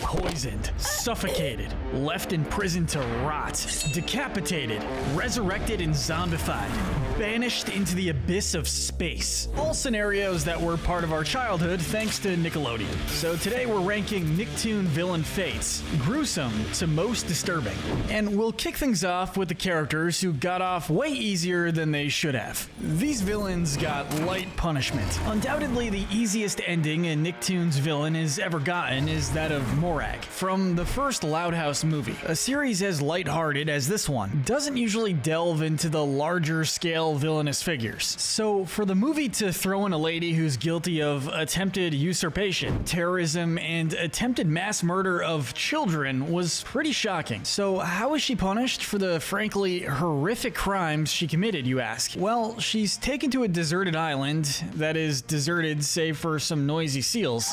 poisoned, suffocated, left in prison to rot, decapitated, resurrected and zombified, banished into the abyss of space. All scenarios that were part of our childhood thanks to Nickelodeon. So today we're ranking Nicktoon villain fates, gruesome to most disturbing. And we'll kick things off with the characters who got off way easier than they should have. These villains got light punishment. Undoubtedly the easiest ending a Nicktoon's villain has ever gotten is that of Morag. From the first Loud House movie, a series as lighthearted as this one doesn't usually delve into the larger scale villainous figures. So for the movie to throw in a lady who's guilty of attempted usurpation, terrorism, and attempted mass murder of children was pretty shocking. So how is she punished for the frankly horrific crimes she committed, you ask? Well, she's taken to a deserted island that is deserted save for some noisy seals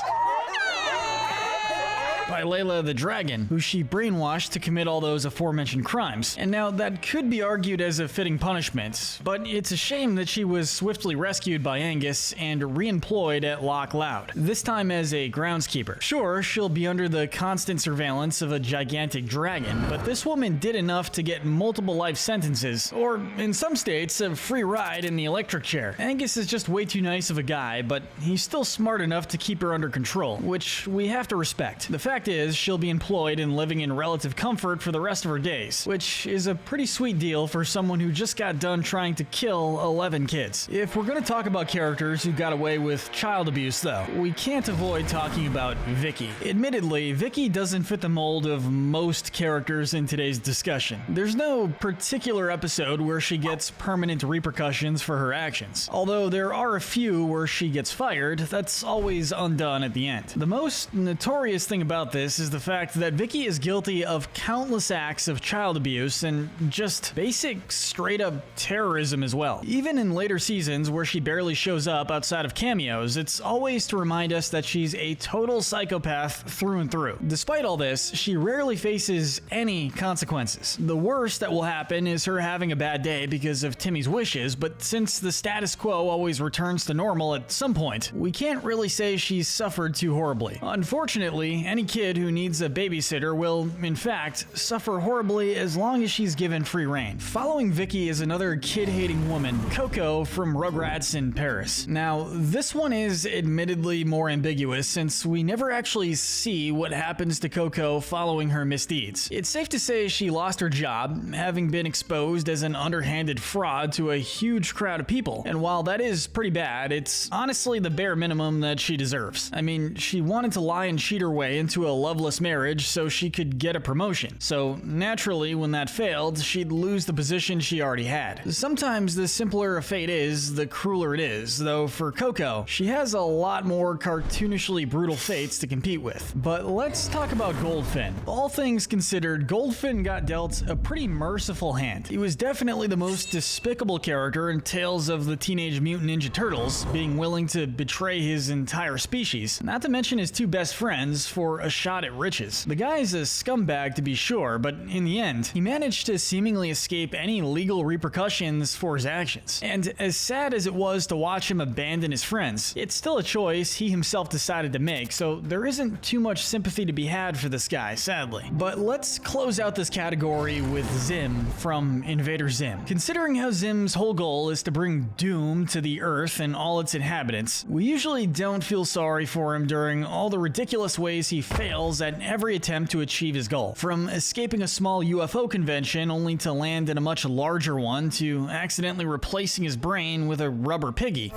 by Layla the Dragon, who she brainwashed to commit all those aforementioned crimes. And now that could be argued as a fitting punishment, but it's a shame that she was swiftly rescued by Angus and re-employed at Loch Loud, this time as a groundskeeper. Sure, she'll be under the constant surveillance of a gigantic dragon, but this woman did enough to get multiple life sentences, or in some states, a free ride in the electric chair. Angus is just way too nice of a guy, but he's still smart enough to keep her under control, which we have to respect. The fact is, she'll be employed and living in relative comfort for the rest of her days, which is a pretty sweet deal for someone who just got done trying to kill 11 kids. If we're gonna talk about characters who got away with child abuse though, we can't avoid talking about Vicky. Admittedly, Vicky doesn't fit the mold of most characters in today's discussion. There's no particular episode where she gets permanent repercussions for her actions. Although there are a few where she gets fired, that's always undone at the end. The most notorious thing about this is the fact that Vicky is guilty of countless acts of child abuse and just basic straight up terrorism as well. Even in later seasons where she barely shows up outside of cameos, it's always to remind us that she's a total psychopath through and through. Despite all this, she rarely faces any consequences. The worst that will happen is her having a bad day because of Timmy's wishes, but since the status quo always returns to normal at some point, we can't really say she's suffered too horribly. Unfortunately, any kid who needs a babysitter will, in fact, suffer horribly as long as she's given free rein. Following Vicky is another kid-hating woman, Coco from Rugrats in Paris. Now, this one is admittedly more ambiguous since we never actually see what happens to Coco following her misdeeds. It's safe to say she lost her job, having been exposed as an underhanded fraud to a huge crowd of people. And while that is pretty bad, it's honestly the bare minimum that she deserves. I mean, she wanted to lie and cheat her way into a loveless marriage so she could get a promotion. So naturally, when that failed, she'd lose the position she already had. Sometimes the simpler a fate is, the crueler it is, though for Coco, she has a lot more cartoonishly brutal fates to compete with. But let's talk about Goldfin. All things considered, Goldfin got dealt a pretty merciful hand. He was definitely the most despicable character in Tales of the Teenage Mutant Ninja Turtles, being willing to betray his entire species, not to mention his two best friends, for a shot at riches. The guy's a scumbag to be sure, but in the end, he managed to seemingly escape any legal repercussions for his actions. And as sad as it was to watch him abandon his friends, it's still a choice he himself decided to make, so there isn't too much sympathy to be had for this guy, sadly. But let's close out this category with Zim from Invader Zim. Considering how Zim's whole goal is to bring doom to the Earth and all its inhabitants, we usually don't feel sorry for him during all the ridiculous ways he fails at every attempt to achieve his goal. From escaping a small UFO convention only to land in a much larger one, to accidentally replacing his brain with a rubber piggy.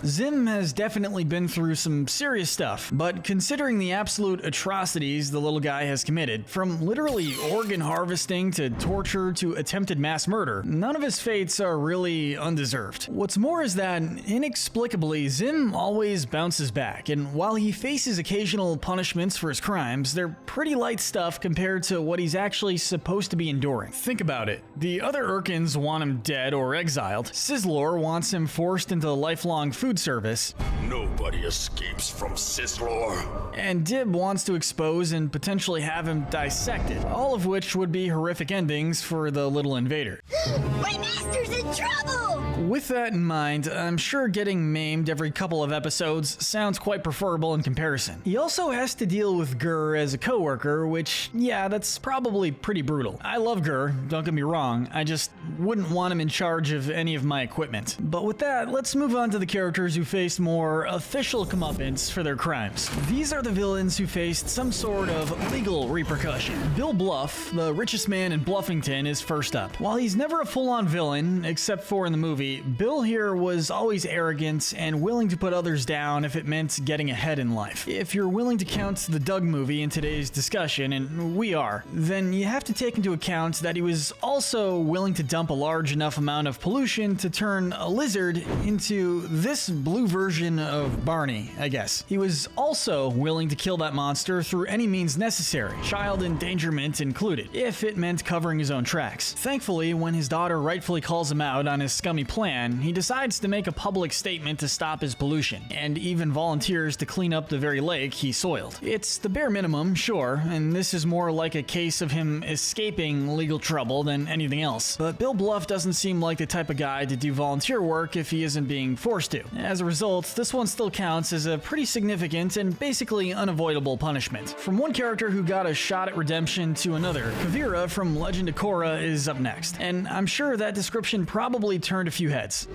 Zim has definitely been through some serious stuff, but considering the absolute atrocities the little guy has committed, from literally organ harvesting to torture to attempted mass murder, none of his fates are really undeserved. What's more is that, inexplicably, Zim always bounces back, and while he faces occasional punishments for his crimes, they're pretty light stuff compared to what he's actually supposed to be enduring. Think about it. The other Urkins want him dead or exiled. Sizzlor wants him forced into lifelong food service. No. Nobody escapes from Sizzlor. And Dib wants to expose and potentially have him dissected, all of which would be horrific endings for the little invader. My master's in trouble! With that in mind, I'm sure getting maimed every couple of episodes sounds quite preferable in comparison. He also has to deal with Gur as a coworker, which, yeah, that's probably pretty brutal. I love Gur, don't get me wrong, I just wouldn't want him in charge of any of my equipment. But with that, let's move on to the characters who faced more official comeuppance for their crimes. These are the villains who faced some sort of legal repercussion. Bill Bluff, the richest man in Bluffington, is first up. While he's never a full-on villain, except for in the movie, Bill here was always arrogant and willing to put others down if it meant getting ahead in life. If you're willing to count the Doug movie in today's discussion, and we are, then you have to take into account that he was also willing to dump a large enough amount of pollution to turn a lizard into this blue version of Barney, I guess. He was also willing to kill that monster through any means necessary, child endangerment included, if it meant covering his own tracks. Thankfully, when his daughter rightfully calls him out on his scummy plan, he decides to make a public statement to stop his pollution, and even volunteers to clean up the very lake he soiled. It's the bare minimum, sure, and this is more like a case of him escaping legal trouble than anything else. But Bill Bluff doesn't seem like the type of guy to do volunteer work if he isn't being forced to. As a result, this one still counts as a pretty significant and basically unavoidable punishment. From one character who got a shot at redemption to another, Kavira from Legend of Korra is up next, and I'm sure that description probably turned a few heads.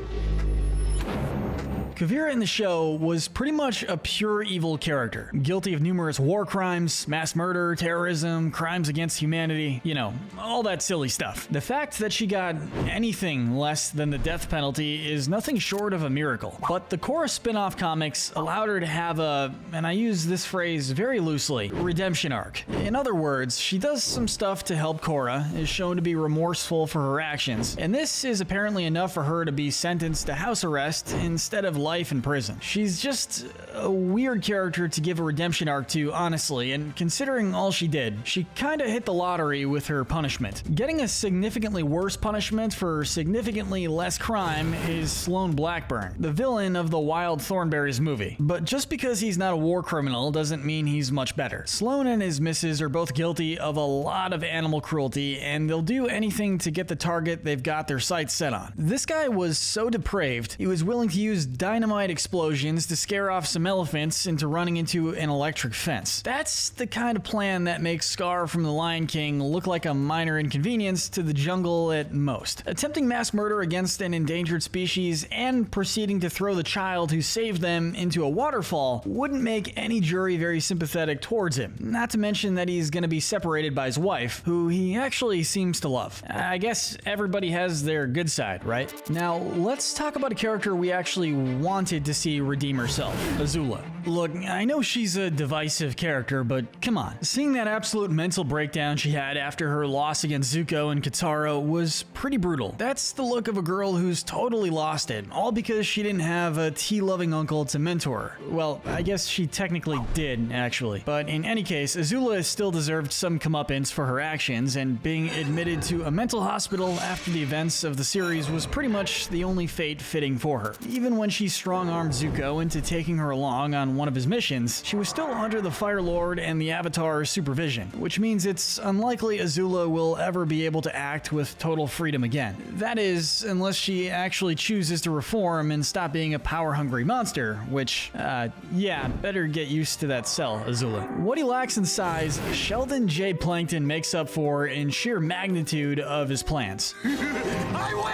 Kavira in the show was pretty much a pure evil character, guilty of numerous war crimes, mass murder, terrorism, crimes against humanity, you know, all that silly stuff. The fact that she got anything less than the death penalty is nothing short of a miracle. But the Korra spin-off comics allowed her to have a, and I use this phrase very loosely, redemption arc. In other words, she does some stuff to help Korra, is shown to be remorseful for her actions, and this is apparently enough for her to be sentenced to house arrest instead of life in prison. She's just a weird character to give a redemption arc to, honestly, and considering all she did, she kinda hit the lottery with her punishment. Getting a significantly worse punishment for significantly less crime is Sloane Blackburn, the villain of the Wild Thornberrys movie. But just because he's not a war criminal doesn't mean he's much better. Sloane and his missus are both guilty of a lot of animal cruelty, and they'll do anything to get the target they've got their sights set on. This guy was so depraved, he was willing to use dynamite explosions to scare off some elephants into running into an electric fence. That's the kind of plan that makes Scar from The Lion King look like a minor inconvenience to the jungle at most. Attempting mass murder against an endangered species and proceeding to throw the child who saved them into a waterfall wouldn't make any jury very sympathetic towards him. Not to mention that he's gonna be separated by his wife, who he actually seems to love. I guess everybody has their good side, right? Now, let's talk about a character we actually wanted to see redeem herself, Azula. Look, I know she's a divisive character, but come on. Seeing that absolute mental breakdown she had after her loss against Zuko and Katara was pretty brutal. That's the look of a girl who's totally lost it, all because she didn't have a tea-loving uncle to mentor her. Well, I guess she technically did, actually. But in any case, Azula still deserved some comeuppance for her actions, and being admitted to a mental hospital after the events of the series was pretty much the only fate fitting for her. Even when she strong-armed Zuko into taking her along on one of his missions, she was still under the Fire Lord and the Avatar's supervision, which means it's unlikely Azula will ever be able to act with total freedom again. That is, unless she actually chooses to reform and stop being a power-hungry monster, which, yeah, better get used to that cell, Azula. What he lacks in size, Sheldon J. Plankton makes up for in sheer magnitude of his plans. I win!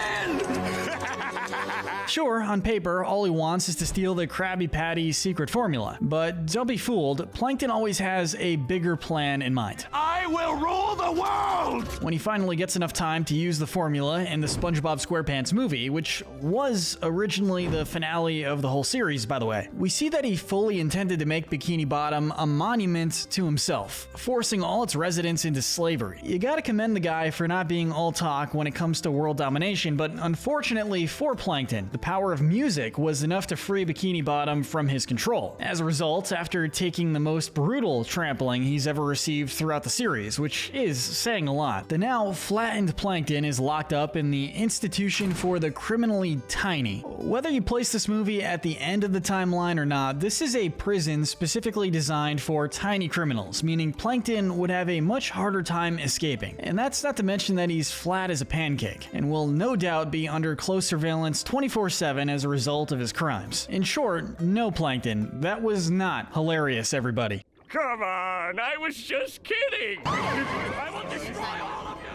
Sure, on paper, all he wants is to steal the Krabby Patty secret formula. But don't be fooled, Plankton always has a bigger plan in mind. I will rule the world! When he finally gets enough time to use the formula in the SpongeBob SquarePants movie, which was originally the finale of the whole series, by the way, we see that he fully intended to make Bikini Bottom a monument to himself, forcing all its residents into slavery. You gotta commend the guy for not being all talk when it comes to world domination, but unfortunately for Plankton, Plankton. The power of music was enough to free Bikini Bottom from his control. As a result, after taking the most brutal trampling he's ever received throughout the series, which is saying a lot, the now flattened Plankton is locked up in the Institution for the Criminally Tiny. Whether you place this movie at the end of the timeline or not, this is a prison specifically designed for tiny criminals, meaning Plankton would have a much harder time escaping. And that's not to mention that he's flat as a pancake, and will no doubt be under close surveillance 24/7 as a result of his crimes. In short, no Plankton. That was not hilarious, everybody. Come on, I was just kidding. I will destroy all of you.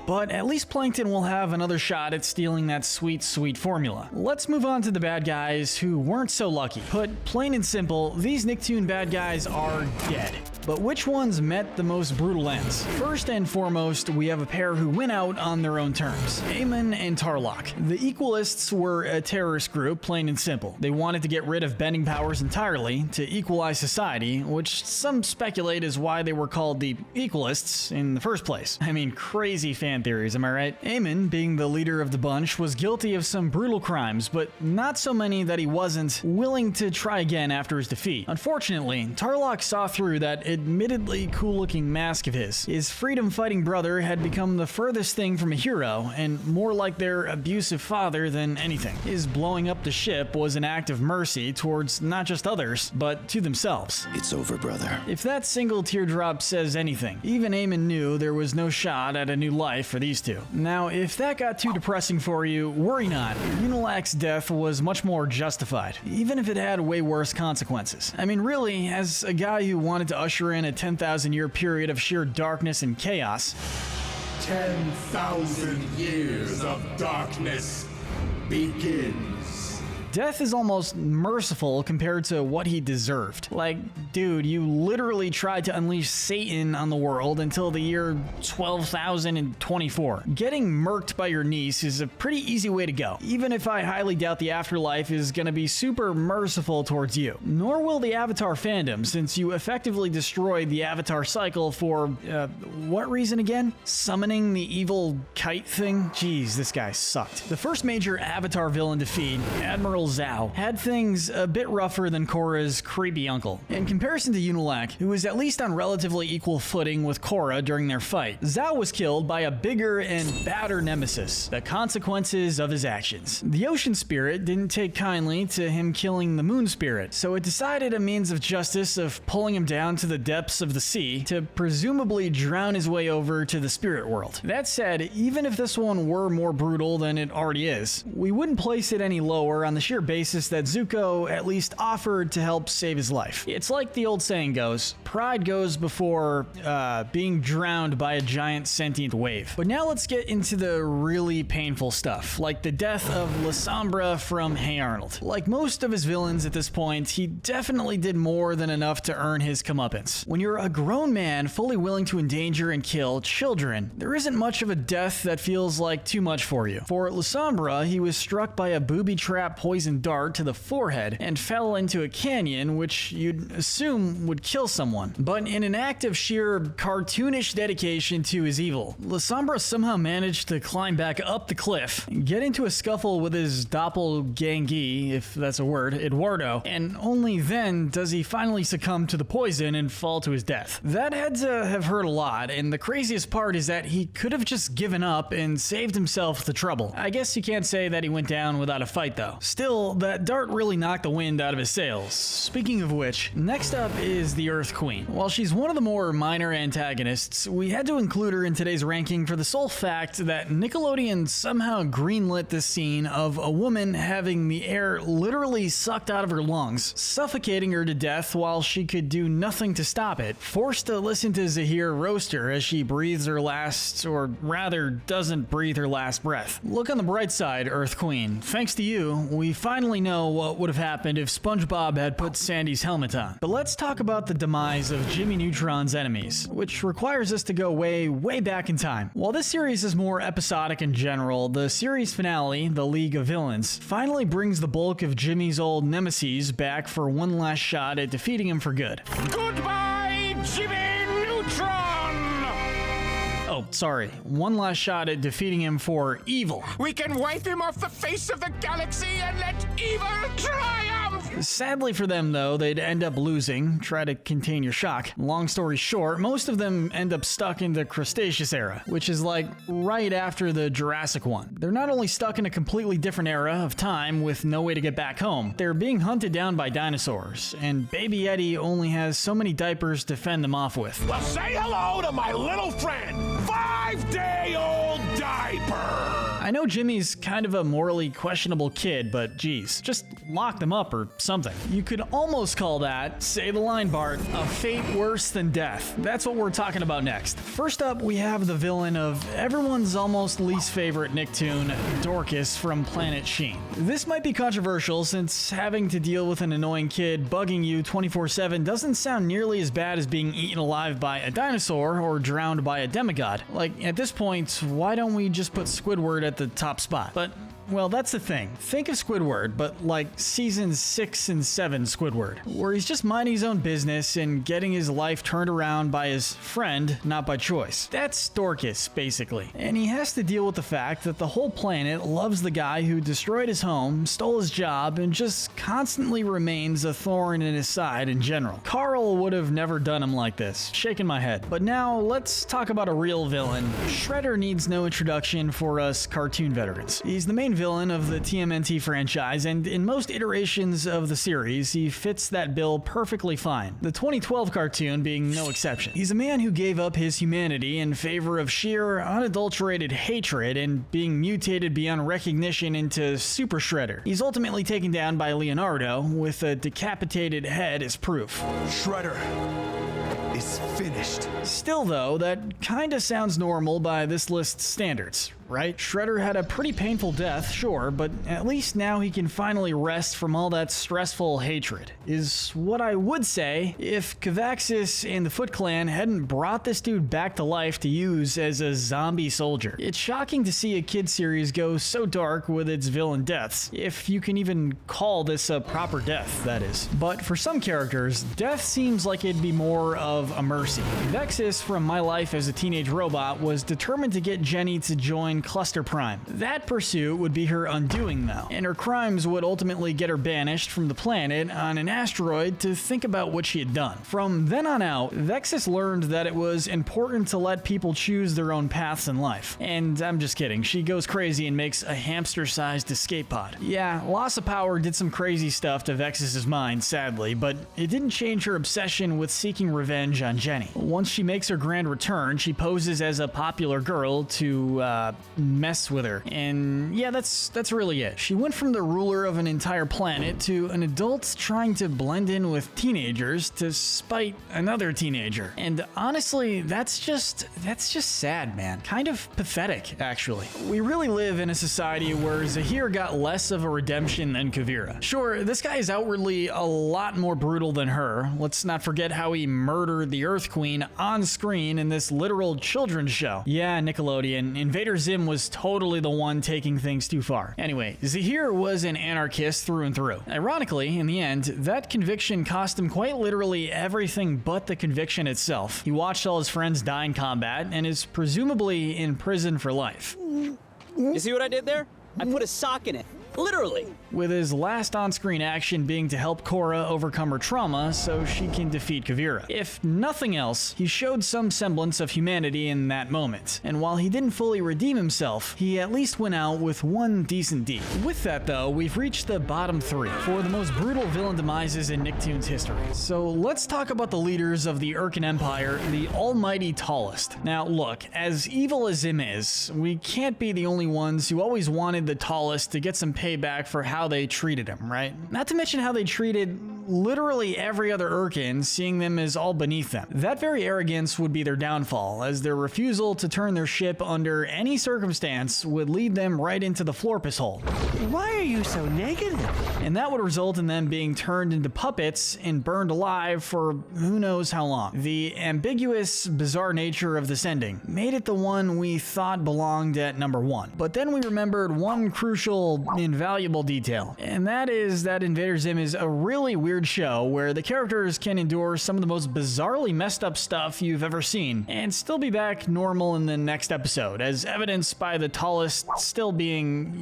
But at least Plankton will have another shot at stealing that sweet, sweet formula. Let's move on to the bad guys who weren't so lucky. Put plain and simple, these Nicktoon bad guys are dead. But which ones met the most brutal ends? First and foremost, we have a pair who went out on their own terms. Eamon and Tarlok. The Equalists were a terrorist group, plain and simple. They wanted to get rid of bending powers entirely to equalize society, which some speculate is why they were called the Equalists in the first place. I mean, crazy fan theories, am I right? Eamon, being the leader of the bunch, was guilty of some brutal crimes, but not so many that he wasn't willing to try again after his defeat. Unfortunately, Tarlok saw through that admittedly cool-looking mask of his. His freedom-fighting brother had become the furthest thing from a hero, and more like their abusive father than anything. His blowing up the ship was an act of mercy towards not just others, but to themselves. It's over, brother. If that single teardrop says anything, even Eamon knew there was no shot at a new life for these two. Now, if that got too depressing for you, worry not. Unilac's death was much more justified, even if it had way worse consequences. I mean, really, as a guy who wanted to usher in a 10,000-year period of sheer darkness and chaos, 10,000 years of darkness begins. death is almost merciful compared to what he deserved. Like, dude, you literally tried to unleash Satan on the world until the year 12,024. Getting murked by your niece is a pretty easy way to go, even if I highly doubt the afterlife is gonna be super merciful towards you. Nor will the Avatar fandom, since you effectively destroyed the Avatar cycle for, what reason again? Summoning the evil kite thing? Jeez, this guy sucked. The first major Avatar villain defeat, Admiral Zhao, had things a bit rougher than Korra's creepy uncle. In comparison to Unilac, who was at least on relatively equal footing with Korra during their fight, Zhao was killed by a bigger and badder nemesis, the consequences of his actions. The Ocean Spirit didn't take kindly to him killing the Moon Spirit, so it decided a means of justice of pulling him down to the depths of the sea to presumably drown his way over to the spirit world. That said, even if this one were more brutal than it already is, we wouldn't place it any lower on the sheer basis that Zuko at least offered to help save his life. It's like the old saying goes, pride goes before being drowned by a giant sentient wave. But now let's get into the really painful stuff, like the death of Lasombra from Hey Arnold. Like most of his villains at this point, he definitely did more than enough to earn his comeuppance. When you're a grown man fully willing to endanger and kill children, there isn't much of a death that feels like too much for you. For Lasombra, he was struck by a booby trap poison dart to the forehead and fell into a canyon, which you'd assume would kill someone. But in an act of sheer cartoonish dedication to his evil, Lasombra somehow managed to climb back up the cliff, get into a scuffle with his doppelganger, if that's a word, Eduardo, and only then does he finally succumb to the poison and fall to his death. That had to have hurt a lot, and the craziest part is that he could have just given up and saved himself the trouble. I guess you can't say that he went down without a fight though. Still, that dart really knocked the wind out of his sails. Speaking of which, next up is the Earth Queen. While she's one of the more minor antagonists, we had to include her in today's ranking for the sole fact that Nickelodeon somehow greenlit this scene of a woman having the air literally sucked out of her lungs, suffocating her to death while she could do nothing to stop it, forced to listen to Zahir roast her as she breathes her last, or rather doesn't breathe her last breath. Look on the bright side, Earth Queen. Thanks to you, we finally know what would have happened if SpongeBob had put Sandy's helmet on. But let's talk about the demise of Jimmy Neutron's enemies, which requires us to go way back in time. While this series is more episodic in general, the series finale, The League of Villains, finally brings the bulk of Jimmy's old nemesis back for one last shot at defeating him for good. Goodbye, Jimmy Neutron! Oh, sorry. One last shot at defeating him for evil. We can wipe him off the face of the galaxy and let evil triumph! Sadly for them, though, they'd end up losing. Try to contain your shock. Long story short, most of them end up stuck in the Cretaceous era, which is like right after the Jurassic one. They're not only stuck in a completely different era of time with no way to get back home, they're being hunted down by dinosaurs, and Baby Eddie only has so many diapers to fend them off with. Well, say hello to my little friend, 5-day-old diaper! I know Jimmy's kind of a morally questionable kid, but geez, just lock them up or something. You could almost call that, say the line, Bart, a fate worse than death. That's what we're talking about next. First up, we have the villain of everyone's almost least favorite Nicktoon, Dorcas from Planet Sheen. This might be controversial since having to deal with an annoying kid bugging you 24/7 doesn't sound nearly as bad as being eaten alive by a dinosaur or drowned by a demigod. Like, at this point, why don't we just put Squidward at the top spot? But well, that's the thing. Think of Squidward, but like seasons 6 and 7 Squidward, where he's just minding his own business and getting his life turned around by his friend, not by choice. That's Dorcas, basically. And he has to deal with the fact that the whole planet loves the guy who destroyed his home, stole his job, and just constantly remains a thorn in his side in general. Carl would have never done him like this. Shaking my head. But now, let's talk about a real villain. Shredder needs no introduction for us cartoon veterans. He's the main villain of the TMNT franchise, and in most iterations of the series, he fits that bill perfectly fine. The 2012 cartoon being no exception. He's a man who gave up his humanity in favor of sheer, unadulterated hatred and being mutated beyond recognition into Super Shredder. He's ultimately taken down by Leonardo, with a decapitated head as proof. Shredder is finished. Still though, that kinda sounds normal by this list's standards, right? Shredder had a pretty painful death, sure, but at least now he can finally rest from all that stressful hatred. Is what I would say if Cavaxis and the Foot Clan hadn't brought this dude back to life to use as a zombie soldier. It's shocking to see a kid series go so dark with its villain deaths, if you can even call this a proper death, that is. But for some characters, death seems like it'd be more of a mercy. Vexus from My Life as a Teenage Robot was determined to get Jenny to join Cluster Prime. That pursuit would be her undoing though, and her crimes would ultimately get her banished from the planet on an asteroid to think about what she had done. From then on out, Vexus learned that it was important to let people choose their own paths in life. And I'm just kidding, she goes crazy and makes a hamster-sized escape pod. Yeah, loss of power did some crazy stuff to Vexus's mind, sadly, but it didn't change her obsession with seeking revenge on Jenny. Once she makes her grand return, she poses as a popular girl to, mess with her. And yeah, that's really it. She went from the ruler of an entire planet to an adult trying to blend in with teenagers to spite another teenager. And honestly, that's just sad, man. Kind of pathetic, actually. We really live in a society where Zahir got less of a redemption than Kavira. Sure, this guy is outwardly a lot more brutal than her. Let's not forget how he murdered the Earth Queen on screen in this literal children's show. Yeah, Nickelodeon, Invader Zim was totally the one taking things too far. Anyway, Zahir was an anarchist through and through. Ironically, in the end, that conviction cost him quite literally everything but the conviction itself. He watched all his friends die in combat and is presumably in prison for life. You see what I did there? I put a sock in it. Literally. With his last on-screen action being to help Korra overcome her trauma so she can defeat Kavira. If nothing else, he showed some semblance of humanity in that moment. And while he didn't fully redeem himself, he at least went out with one decent deed. With that though, we've reached the bottom 3 for the most brutal villain demises in Nicktoons history. So let's talk about the leaders of the Urkin Empire, the almighty tallest. Now look, as evil as Zim is, we can't be the only ones who always wanted the tallest to get some payback for how they treated him, right? Not to mention how they treated literally every other Urkin, seeing them as all beneath them. That very arrogance would be their downfall, as their refusal to turn their ship under any circumstance would lead them right into the Florpus hole. Why are you so negative? And that would result in them being turned into puppets and burned alive for who knows how long. The ambiguous, bizarre nature of this ending made it the one we thought belonged at number 1. But then we remembered one crucial, invaluable detail, and that is that Invader Zim is a really weird weird show where the characters can endure some of the most bizarrely messed up stuff you've ever seen and still be back normal in the next episode, as evidenced by the tallest still being,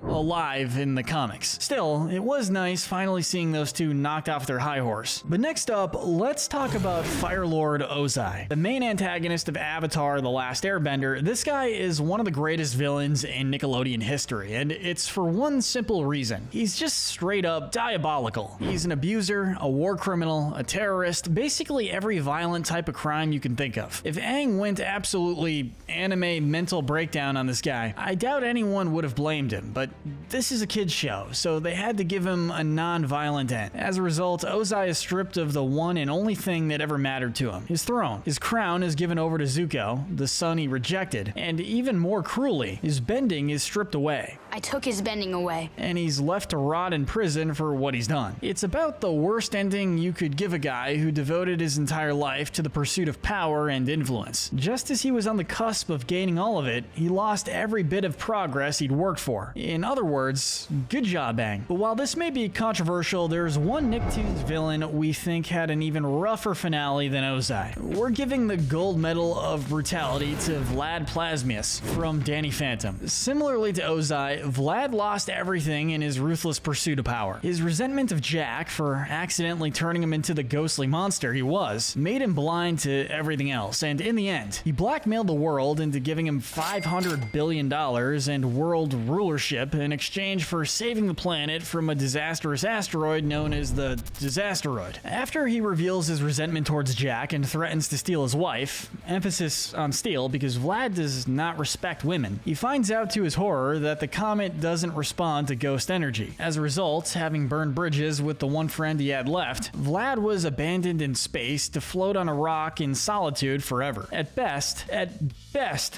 alive in the comics. Still, it was nice finally seeing those two knocked off their high horse. But next up, let's talk about Fire Lord Ozai, the main antagonist of Avatar: The Last Airbender. This guy is one of the greatest villains in Nickelodeon history, and it's for one simple reason. He's just straight up diabolical. He's an abuser, a war criminal, a terrorist, basically every violent type of crime you can think of. If Aang went absolutely anime mental breakdown on this guy, I doubt anyone would have blamed him, but this is a kid's show, so they had to give him a non-violent end. As a result, Ozai is stripped of the one and only thing that ever mattered to him, his throne. His crown is given over to Zuko, the son he rejected, and even more cruelly, his bending is stripped away. I took his bending away. And he's left to rot in prison for what he's done. It's about the worst ending you could give a guy who devoted his entire life to the pursuit of power and influence. Just as he was on the cusp of gaining all of it, he lost every bit of progress he'd worked for. In other words, good job, Aang. But while this may be controversial, there's one Nicktoons villain we think had an even rougher finale than Ozai. We're giving the gold medal of brutality to Vlad Plasmius from Danny Phantom. Similarly to Ozai, Vlad lost everything in his ruthless pursuit of power. His resentment of Jack for accidentally turning him into the ghostly monster he was made him blind to everything else, and in the end, he blackmailed the world into giving him $500 billion and world rulership in exchange for saving the planet from a disastrous asteroid known as the Disasteroid. After he reveals his resentment towards Jack and threatens to steal his wife, emphasis on steal because Vlad does not respect women, he finds out to his horror that the comet doesn't respond to ghost energy. As a result, having burned bridges with the one friend he had left, Vlad was abandoned in space to float on a rock in solitude forever. At best,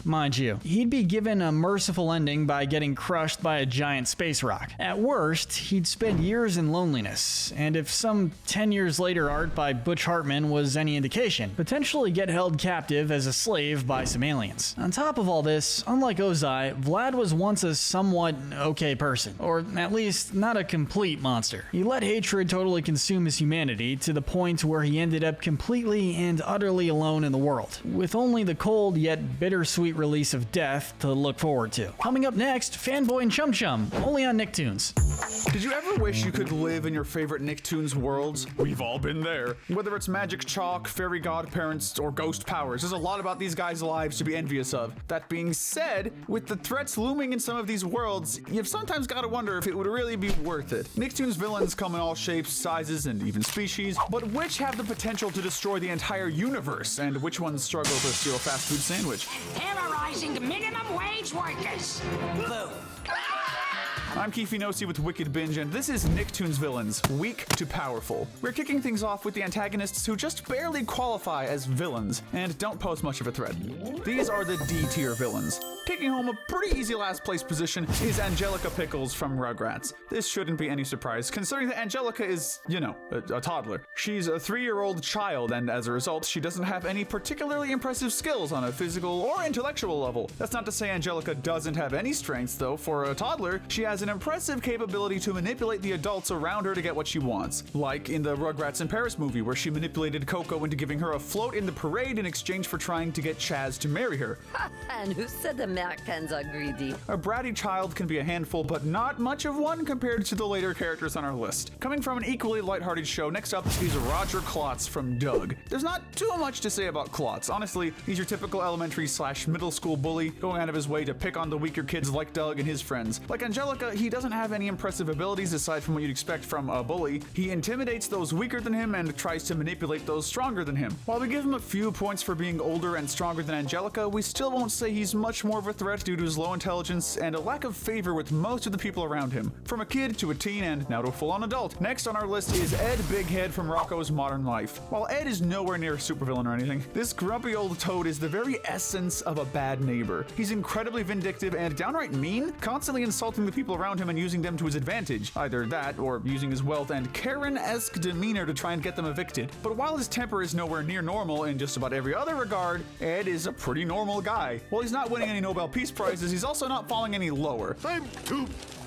mind you, he'd be given a merciful ending by getting crushed by a giant space rock. At worst, he'd spend years in loneliness, and if some 10 years later art by Butch Hartman was any indication, potentially get held captive as a slave by some aliens. On top of all this, unlike Ozai, Vlad was once a somewhat okay person, or at least not a complete monster. He let hatred totally consume his humanity to the point where he ended up completely and utterly alone in the world, with only the cold yet bittersweet release of death to look forward to. Coming up next, Fanboy and Chum Chum, only on Nicktoons. Did you ever wish you could live in your favorite Nicktoons worlds? We've all been there. Whether it's magic chalk, fairy godparents, or ghost powers, there's a lot about these guys' lives to be envious of. That being said, with the threats looming in some of these worlds, you've sometimes got to wonder if it would really be worth it. Nicktoons villains come in all shapes, sizes, and even species, but which have the potential to destroy the entire universe, and which ones struggle to steal a fast food sandwich? Terrorizing minimum wage workers. Boom. I'm Keefe Nossi with Wicked Binge, and this is Nicktoons Villains, Weak to Powerful. We're kicking things off with the antagonists who just barely qualify as villains, and don't pose much of a threat. These are the D-tier villains. Taking home a pretty easy last place position is Angelica Pickles from Rugrats. This shouldn't be any surprise, considering that Angelica is, a toddler. She's a 3-year-old child, and as a result, she doesn't have any particularly impressive skills on a physical or intellectual level. That's not to say Angelica doesn't have any strengths, though. For a toddler, she has an impressive capability to manipulate the adults around her to get what she wants. Like in the Rugrats in Paris movie, where she manipulated Coco into giving her a float in the parade in exchange for trying to get Chaz to marry her. And who said the Americans are greedy? A bratty child can be a handful, but not much of one compared to the later characters on our list. Coming from an equally lighthearted show, next up is Roger Klotz from Doug. There's not too much to say about Klotz. Honestly, he's your typical elementary/middle school bully, going out of his way to pick on the weaker kids like Doug and his friends. Like Angelica, he doesn't have any impressive abilities aside from what you'd expect from a bully. He intimidates those weaker than him and tries to manipulate those stronger than him. While we give him a few points for being older and stronger than Angelica, we still won't say he's much more of a threat due to his low intelligence and a lack of favor with most of the people around him. From a kid to a teen and now to a full-on adult. Next on our list is Ed Bighead from Rocko's Modern Life. While Ed is nowhere near a supervillain or anything, this grumpy old toad is the very essence of a bad neighbor. He's incredibly vindictive and downright mean, constantly insulting the people around him and using them to his advantage. Either that, or using his wealth and Karen-esque demeanor to try and get them evicted. But while his temper is nowhere near normal in just about every other regard, Ed is a pretty normal guy. While he's not winning any Nobel Peace Prizes, he's also not falling any lower. I'm too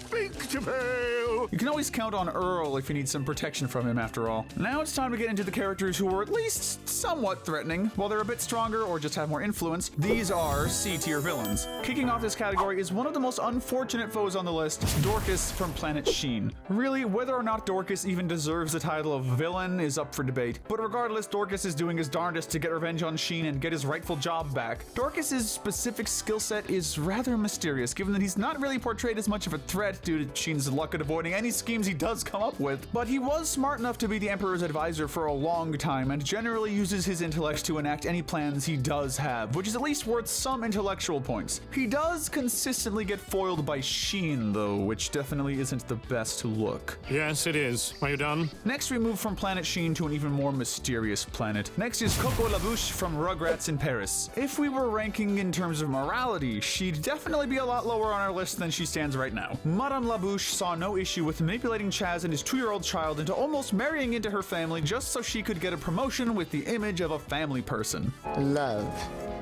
big to fail. so you can always count on Earl if you need some protection from him after all. Now it's time to get into the characters who are at least somewhat threatening. While they're a bit stronger or just have more influence, these are C-tier villains. Kicking off this category is one of the most unfortunate foes on the list, Dorcas from Planet Sheen. Really, whether or not Dorcas even deserves the title of villain is up for debate, but regardless, Dorcas is doing his darndest to get revenge on Sheen and get his rightful job back. Dorcas's specific skill set is rather mysterious, given that he's not really portrayed as much of a threat due to Sheen's luck at avoiding any schemes he does come up with, but he was smart enough to be the Emperor's advisor for a long time and generally uses his intellect to enact any plans he does have, which is at least worth some intellectual points. He does consistently get foiled by Sheen though, which definitely isn't the best look. Yes, it is. Are you done? Next we move from Planet Sheen to an even more mysterious planet. Next is Coco LaBouche from Rugrats in Paris. If we were ranking in terms of morality, she'd definitely be a lot lower on our list than she stands right now. Madame LaBouche saw no issue with manipulating Chaz and his 2-year-old child into almost marrying into her family just so she could get a promotion with the image of a family person. Love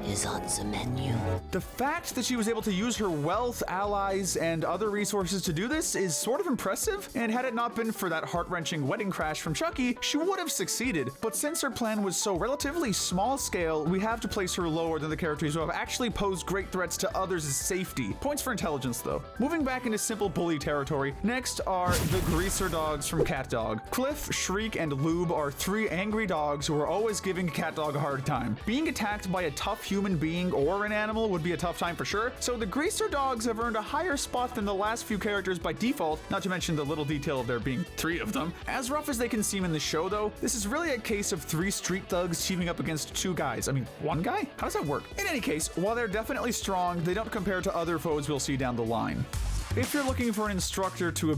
is on the menu. The fact that she was able to use her wealth, allies, and other resources to do this is sort of impressive, and had it not been for that heart-wrenching wedding crash from Chucky, she would have succeeded. But since her plan was so relatively small scale, we have to place her lower than the characters who have actually posed great threats to others' safety. Points for intelligence though. Moving back into simple bully territory, next are the Greaser Dogs from Cat Dog. Cliff, Shriek, and Lube are 3 angry dogs who are always giving Cat Dog a hard time. Being attacked by a tough human being or an animal would be a tough time for sure, so the Greaser Dogs have earned a higher spot than the last few characters by default, not to mention the little detail of there being 3 of them. As rough as they can seem in the show though, this is really a case of 3 street thugs teaming up against 2 guys. I mean, 1 guy? How does that work? In any case, while they're definitely strong, they don't compare to other foes we'll see down the line. If you're looking for an instructor to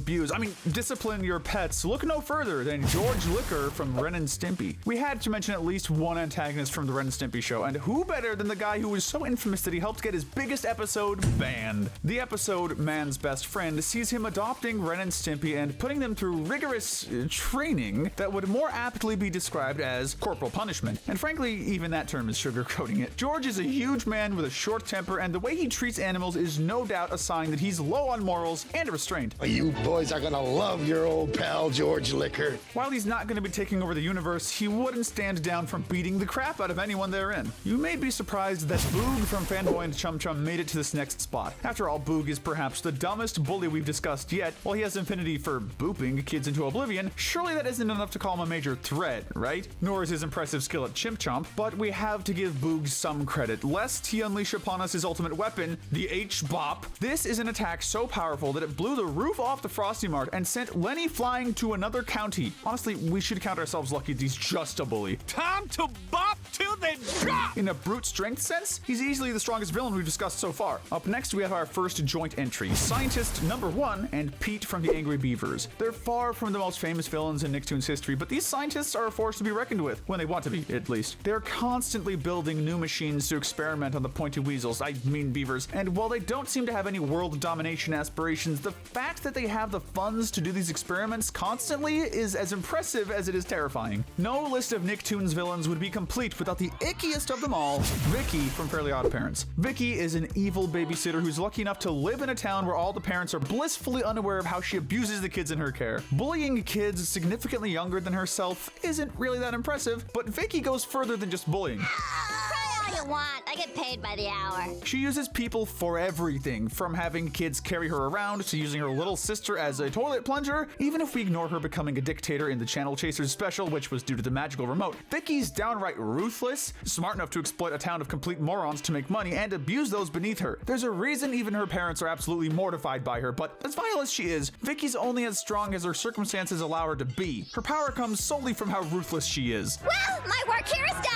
discipline your pets, look no further than George Liquor from Ren and Stimpy. We had to mention at least one antagonist from the Ren and Stimpy show, and who better than the guy who was so infamous that he helped get his biggest episode banned. The episode, Man's Best Friend, sees him adopting Ren and Stimpy and putting them through rigorous training that would more aptly be described as corporal punishment. And frankly, even that term is sugarcoating it. George is a huge man with a short temper, and the way he treats animals is no doubt a sign that he's low on morals and restraint. You boys are gonna love your old pal George Liquor. While he's not going to be taking over the universe, he wouldn't stand down from beating the crap out of anyone therein. You may be surprised that Boog from Fanboy and Chum Chum made it to this next spot. After all, Boog is perhaps the dumbest bully we've discussed yet. While he has affinity for booping kids into oblivion, surely that isn't enough to call him a major threat, right? Nor is his impressive skill at Chimp Chomp, but we have to give Boog some credit, lest he unleash upon us his ultimate weapon, the H-Bop. This is an attack so powerful that it blew the roof off the Frosty Mart and sent Lenny flying to another county. Honestly, we should count ourselves lucky that he's just a bully. Time to bop till they drop! In a brute strength sense, he's easily the strongest villain we've discussed so far. Up next, we have our first joint entry, Scientist Number 1 and Pete from the Angry Beavers. They're far from the most famous villains in Nicktoons history, but these scientists are a force to be reckoned with, when they want to be, at least. They're constantly building new machines to experiment on the pointy weasels, I mean beavers, and while they don't seem to have any world domination aspirations, the fact that they have the funds to do these experiments constantly is as impressive as it is terrifying. No list of Nicktoons villains would be complete without the ickiest of them all, Vicky from Fairly Odd Parents. Vicky is an evil babysitter who's lucky enough to live in a town where all the parents are blissfully unaware of how she abuses the kids in her care. Bullying kids significantly younger than herself isn't really that impressive, but Vicky goes further than just bullying. Cry all you want. I get paid by the hour. She uses people for everything, from having kids carry her around to using her little sister as a toilet plunger, even if we ignore her becoming a dictator in the Channel Chasers special, which was due to the magical remote. Vicky's downright ruthless, smart enough to exploit a town of complete morons to make money and abuse those beneath her. There's a reason even her parents are absolutely mortified by her, but as vile as she is, Vicky's only as strong as her circumstances allow her to be. Her power comes solely from how ruthless she is. Well, my work here is done.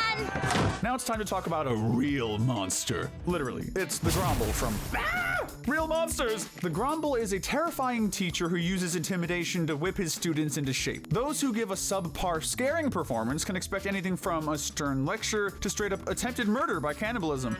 Now it's time to talk about a real monster. Literally, it's the Grumble from Real Monsters! The Grumble is a terrifying teacher who uses intimidation to whip his students into shape. Those who give a subpar scaring performance can expect anything from a stern lecture to straight up attempted murder by cannibalism.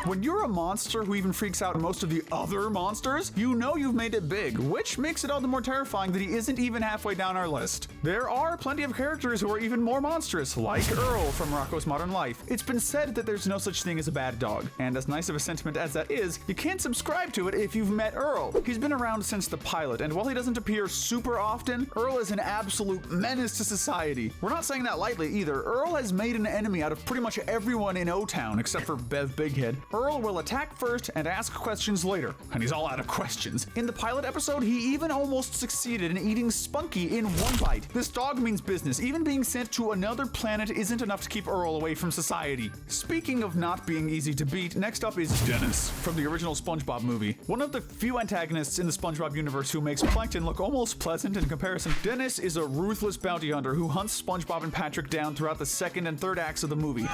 When you're a monster who even freaks out most of the other monsters, you know you've made it big, which makes it all the more terrifying that he isn't even halfway down our list. There are plenty of characters who are even more monstrous, like Earl from Rocko's Modern Life. It's been said that there's no such thing as a bad dog, and as nice of a sentiment as that is, you can't subscribe to it if you've met Earl. He's been around since the pilot, and while he doesn't appear super often, Earl is an absolute menace to society. We're not saying that lightly either. Earl has made an enemy out of pretty much everyone in O-Town, except for Bev Bighead. Earl will attack first and ask questions later, and he's all out of questions. In the pilot episode, he even almost succeeded in eating Spunky in one bite. This dog means business. Even being sent to another planet isn't enough to keep Earl away from society. Speaking of not being easy to beat, next up is Dennis from the original SpongeBob movie. One of the few antagonists in the SpongeBob universe who makes Plankton look almost pleasant in comparison. Dennis is a ruthless bounty hunter who hunts SpongeBob and Patrick down throughout the second and third acts of the movie.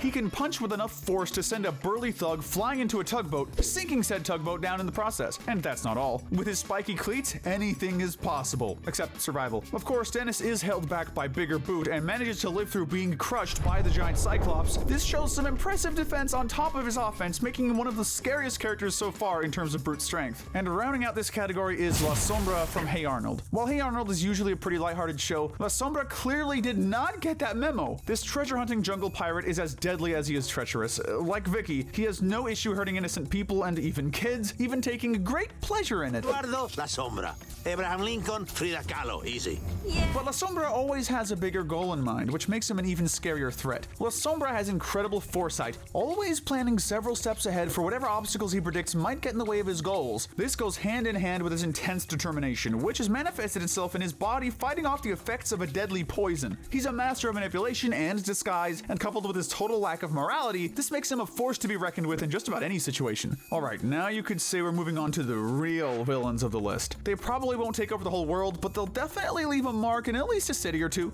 He can punch with enough force to send a burly thug flying into a tugboat, sinking said tugboat down in the process. And that's not all. With his spiky cleats, anything is possible, except survival. Of course, Dennis is held back by Bigger Boot and manages to live through being crushed by the giant Cyclops. This shows some impressive defense on top of his offense, making him one of the scariest characters so far in terms of brute strength. And rounding out this category is La Sombra from Hey Arnold. While Hey Arnold is usually a pretty lighthearted show, La Sombra clearly did not get that memo. This treasure-hunting jungle pirate is as deadly as he is treacherous. Like Vicky, he has no issue hurting innocent people and even kids, even taking great pleasure in it. Eduardo La Sombra. Abraham Lincoln, Frida Kahlo. Easy. Yeah. But La Sombra always has a bigger goal in mind, which makes him an even scarier threat. La Sombra has incredible foresight, always planning several steps ahead for whatever obstacles he predicts might get in the way of his goals. This goes hand in hand with his intense determination, which has manifested itself in his body fighting off the effects of a deadly poison. He's a master of manipulation and disguise, and coupled with his total lack of morality, this makes him a force to be reckoned with in just about any situation. Alright, now you could say we're moving on to the real villains of the list. They probably won't take over the whole world, but they'll definitely leave a mark in at least a city or two.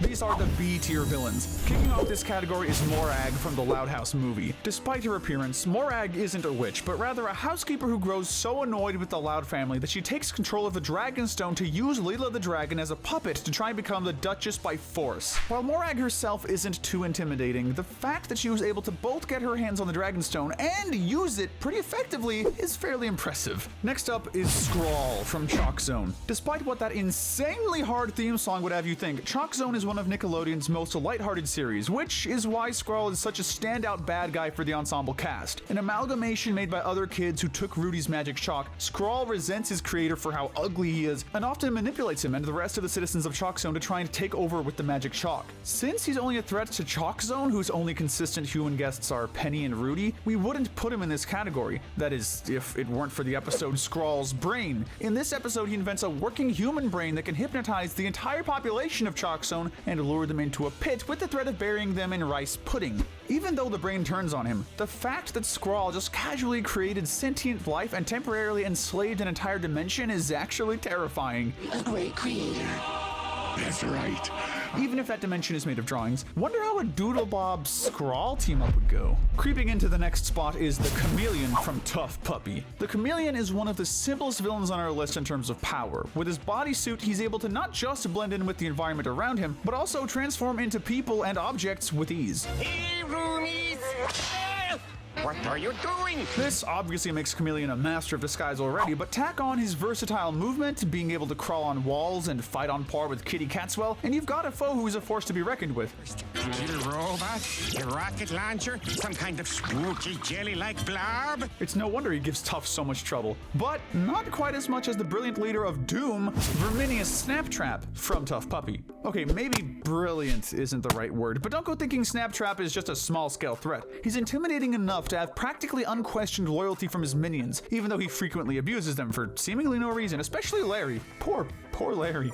These are the B-tier villains. Kicking off this category is Morag from the Loud House movie. Despite her appearance, Morag isn't a witch, but rather a housekeeper who grows so annoyed with the Loud family that she takes control of the Dragonstone to use Leela the Dragon as a puppet to try and become the Duchess by force. While Morag herself isn't too intimidating, the fact that she was able to both get her hands on the Dragonstone and use it pretty effectively is fairly impressive. Next up is Squall from Chalk Zone. Despite what that insanely hard theme song would have you think, Chalk Zone is one of Nickelodeon's most lighthearted series, which is why Squirrel is such a standout bad guy for the ensemble cast. An amalgamation made by other kids who took Rudy's magic chalk, Squirrel resents his creator for how ugly he is and often manipulates him and the rest of the citizens of Chalk Zone to try and take over with the magic chalk. Since he's only a threat to Chalk Zone, whose only consistent human guests are Penny and Rudy, we wouldn't put him in this category. That is, if it weren't for the episode Squirrel's Brain. In this episode, he invents a working human brain that can hypnotize the entire population of Chalk Zone and lure them into a pit with the threat of burying them in rice pudding. Even though the brain turns on him, the fact that Squirrel just casually created sentient life and temporarily enslaved an entire dimension is actually terrifying. A great creator. That's right. Even if that dimension is made of drawings, wonder how a Doodlebob Scrawl team up would go. Creeping into the next spot is the Chameleon from Tough Puppy. The Chameleon is one of the simplest villains on our list in terms of power. With his bodysuit, he's able to not just blend in with the environment around him, but also transform into people and objects with ease. Hey, Roomies! What are you doing? This obviously makes Chameleon a master of disguise already, but tack on his versatile movement, being able to crawl on walls and fight on par with Kitty Catswell, and you've got a foe who's a force to be reckoned with. Computer robot, a rocket launcher, some kind of spooky jelly-like blob. It's no wonder he gives Tough so much trouble, but not quite as much as the brilliant leader of Doom, Verminius Snaptrap from Tough Puppy. Okay, maybe brilliant isn't the right word, but don't go thinking Snaptrap is just a small-scale threat. He's intimidating enough to have practically unquestioned loyalty from his minions, even though he frequently abuses them for seemingly no reason, especially Larry. Poor Larry.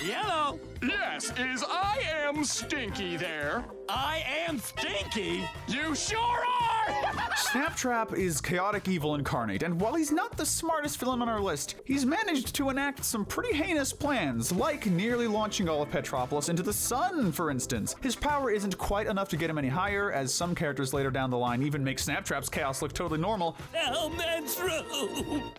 Yellow! Yes, is I am Stinky there? I am Stinky? You sure are! Snaptrap is chaotic evil incarnate, and while he's not the smartest villain on our list, he's managed to enact some pretty heinous plans, like nearly launching all of Petropolis into the sun, for instance. His power isn't quite enough to get him any higher, as some characters later down the line even make Snaptrap's chaos look totally normal.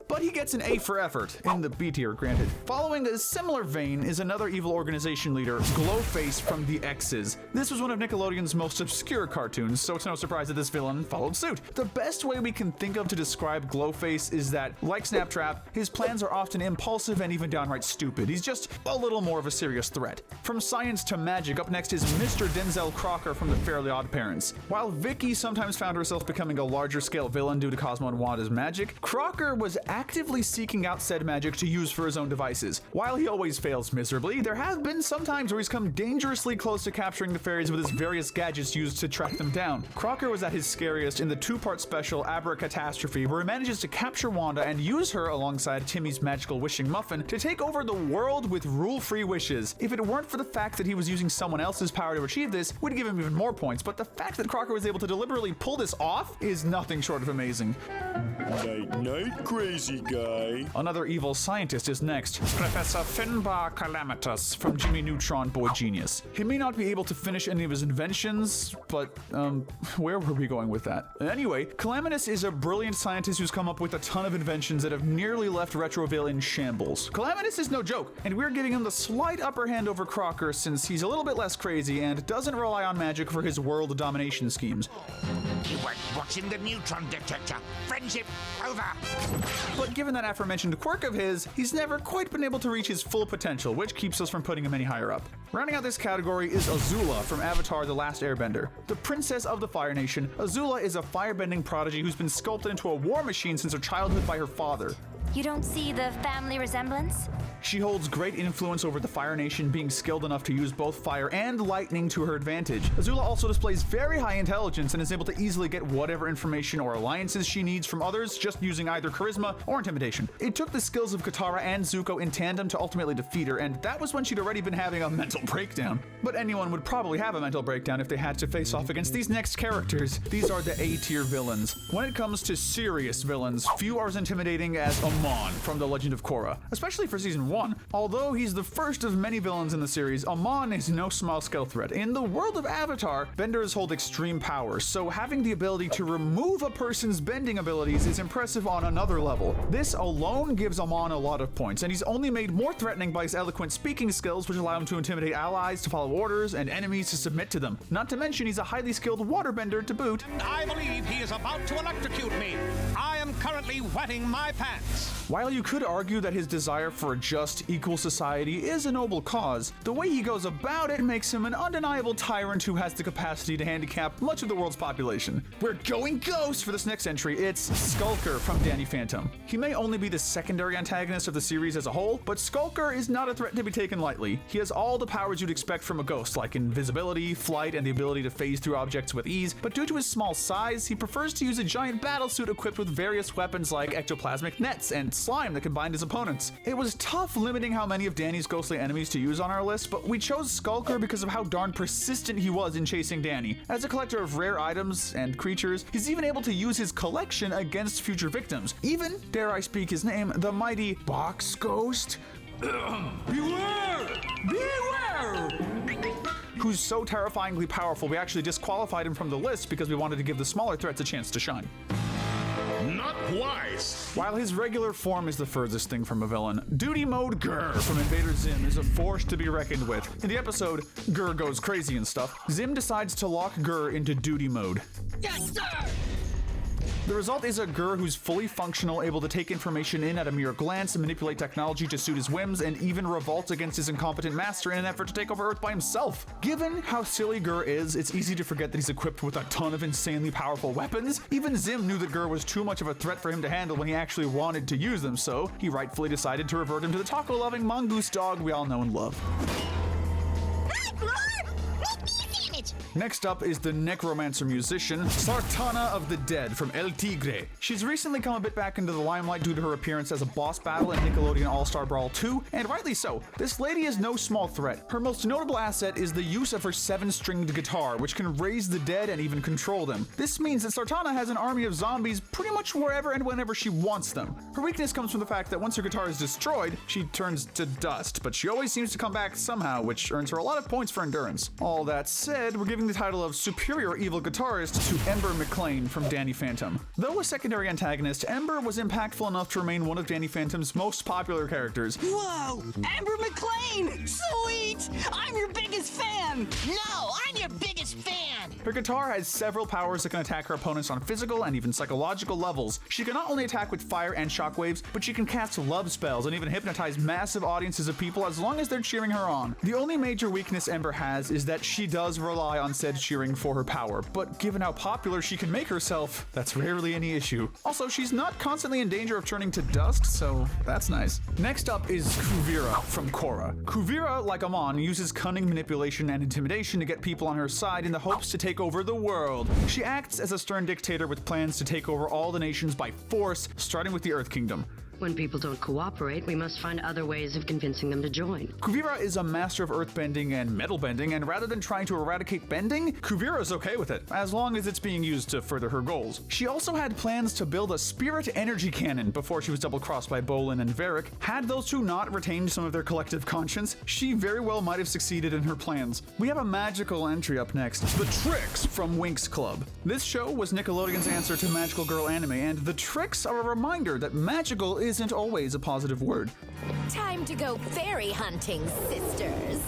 But he gets an A for effort, in the B tier, granted. Following a similar vein is another evil organization leader, Glowface from the X's. This was one of Nickelodeon's most obscure cartoons, so it's no surprise that this villain followed suit. The best way we can think of to describe Glowface is that, like Snaptrap, his plans are often impulsive and even downright stupid. He's just a little more of a serious threat. From science to magic, up next is Mr. Denzel Crocker from the Fairly Odd Parents. While Vicky sometimes found herself becoming a larger scale villain due to Cosmo and Wanda's magic, Crocker was actively seeking out said magic to use for his own devices. While he always fails miserably, there have been some times where he's come dangerously close to capturing the fairies with his various gadgets used to track them down. Crocker was at his scariest in the two-part special Abracatastrophe, where he manages to capture Wanda and use her alongside Timmy's magical wishing muffin to take over the world with rule-free wishes. If it weren't for the fact that he was using someone else's power to achieve this, we'd give him even more points, but the fact that Crocker was able to deliberately pull this off is nothing short of amazing. Night, night, crazy guy. Another evil scientist is next, Professor Finbar Calamitous from Jimmy Neutron Boy Genius. He may not be able to finish any of his inventions, but, where were we going with that? Anyway, Calamitous is a brilliant scientist who's come up with a ton of inventions that have nearly left Retroville in shambles. Calamitous is no joke, and we're giving him the slight upper hand over Crocker since he's a little bit less crazy and doesn't rely on magic for his world domination schemes. You weren't watching the neutron detector. Friendship over. But given that aforementioned quirk of his, he's never quite been able to reach his full potential, which keeps us from putting him any higher up. Rounding out this category is Azula from Avatar: The Last Airbender. The princess of the Fire Nation, Azula is a firebending prodigy who's been sculpted into a war machine since her childhood by her father. You don't see the family resemblance? She holds great influence over the Fire Nation, being skilled enough to use both fire and lightning to her advantage. Azula also displays very high intelligence and is able to easily get whatever information or alliances she needs from others just using either charisma or intimidation. It took the skills of Katara and Zuko in tandem to ultimately defeat her, and that was when she'd already been having a mental breakdown. But anyone would probably have a mental breakdown if they had to face off against these next characters. These are the A-tier villains. When it comes to serious villains, few are as intimidating as Amon from The Legend of Korra, especially for season 1. Although he's the first of many villains in the series, Amon is no small-scale threat. In the world of Avatar, benders hold extreme power, so having the ability to remove a person's bending abilities is impressive on another level. This alone gives Amon a lot of points, and he's only made more threatening by his eloquent speaking skills, which allow him to intimidate allies to follow orders and enemies to submit to them. Not to mention he's a highly skilled waterbender to boot. I believe he is about to electrocute me. I am currently wetting my pants. While you could argue that his desire for a just, equal society is a noble cause, the way he goes about it makes him an undeniable tyrant who has the capacity to handicap much of the world's population. We're going ghost for this next entry. It's Skulker from Danny Phantom. He may only be the secondary antagonist of the series as a whole, but Skulker is not a threat to be taken lightly. He has all the powers you'd expect from a ghost, like invisibility, flight, and the ability to phase through objects with ease, but due to his small size, he prefers to use a giant battlesuit equipped with various weapons like ectoplasmic nets and slime that can bind his opponents. It was tough limiting how many of Danny's ghostly enemies to use on our list, but we chose Skulker because of how darn persistent he was in chasing Danny. As a collector of rare items and creatures, he's even able to use his collection against future victims. Even, dare I speak his name, the mighty Box Ghost? Beware! Beware! Who's so terrifyingly powerful we actually disqualified him from the list because we wanted to give the smaller threats a chance to shine. Not twice! While his regular form is the furthest thing from a villain, Duty Mode Gur from Invader Zim is a force to be reckoned with. In the episode, Gur goes crazy and stuff, Zim decides to lock Gur into duty mode. Yes, sir! The result is a Gur who's fully functional, able to take information in at a mere glance and manipulate technology to suit his whims, and even revolt against his incompetent master in an effort to take over Earth by himself. Given how silly Gur is, it's easy to forget that he's equipped with a ton of insanely powerful weapons. Even Zim knew that Gur was too much of a threat for him to handle when he actually wanted to use them, so he rightfully decided to revert him to the taco-loving mongoose dog we all know and love. Next up is the necromancer musician, Sartana of the Dead from El Tigre. She's recently come a bit back into the limelight due to her appearance as a boss battle in Nickelodeon All-Star Brawl 2, and rightly so. This lady is no small threat. Her most notable asset is the use of her 7-stringed guitar, which can raise the dead and even control them. This means that Sartana has an army of zombies pretty much wherever and whenever she wants them. Her weakness comes from the fact that once her guitar is destroyed, she turns to dust, but she always seems to come back somehow, which earns her a lot of points for endurance. All that said, we're giving the title of Superior Evil Guitarist to Ember McLean from Danny Phantom. Though a secondary antagonist, Ember was impactful enough to remain one of Danny Phantom's most popular characters. Whoa! Amber McLean! Sweet! I'm your biggest fan! No, I'm your biggest fan! Her guitar has several powers that can attack her opponents on physical and even psychological levels. She can not only attack with fire and shockwaves, but she can cast love spells and even hypnotize massive audiences of people as long as they're cheering her on. The only major weakness Ember has is that she does rely on said cheering for her power, but given how popular she can make herself, that's rarely any issue. Also, she's not constantly in danger of turning to dust, so that's nice. Next up is Kuvira from Korra. Kuvira, like Amon, uses cunning manipulation and intimidation to get people on her side in the hopes to take over the world. She acts as a stern dictator with plans to take over all the nations by force, starting with the Earth Kingdom. When people don't cooperate, we must find other ways of convincing them to join. Kuvira is a master of earth bending and metal bending, and rather than trying to eradicate bending, Kuvira is okay with it, as long as it's being used to further her goals. She also had plans to build a spirit energy cannon before she was double-crossed by Bolin and Varric. Had those two not retained some of their collective conscience, she very well might have succeeded in her plans. We have a magical entry up next, The Tricks from Winx Club. This show was Nickelodeon's answer to Magical Girl anime, and the tricks are a reminder that magical isn't always a positive word. Time to go fairy hunting, sisters.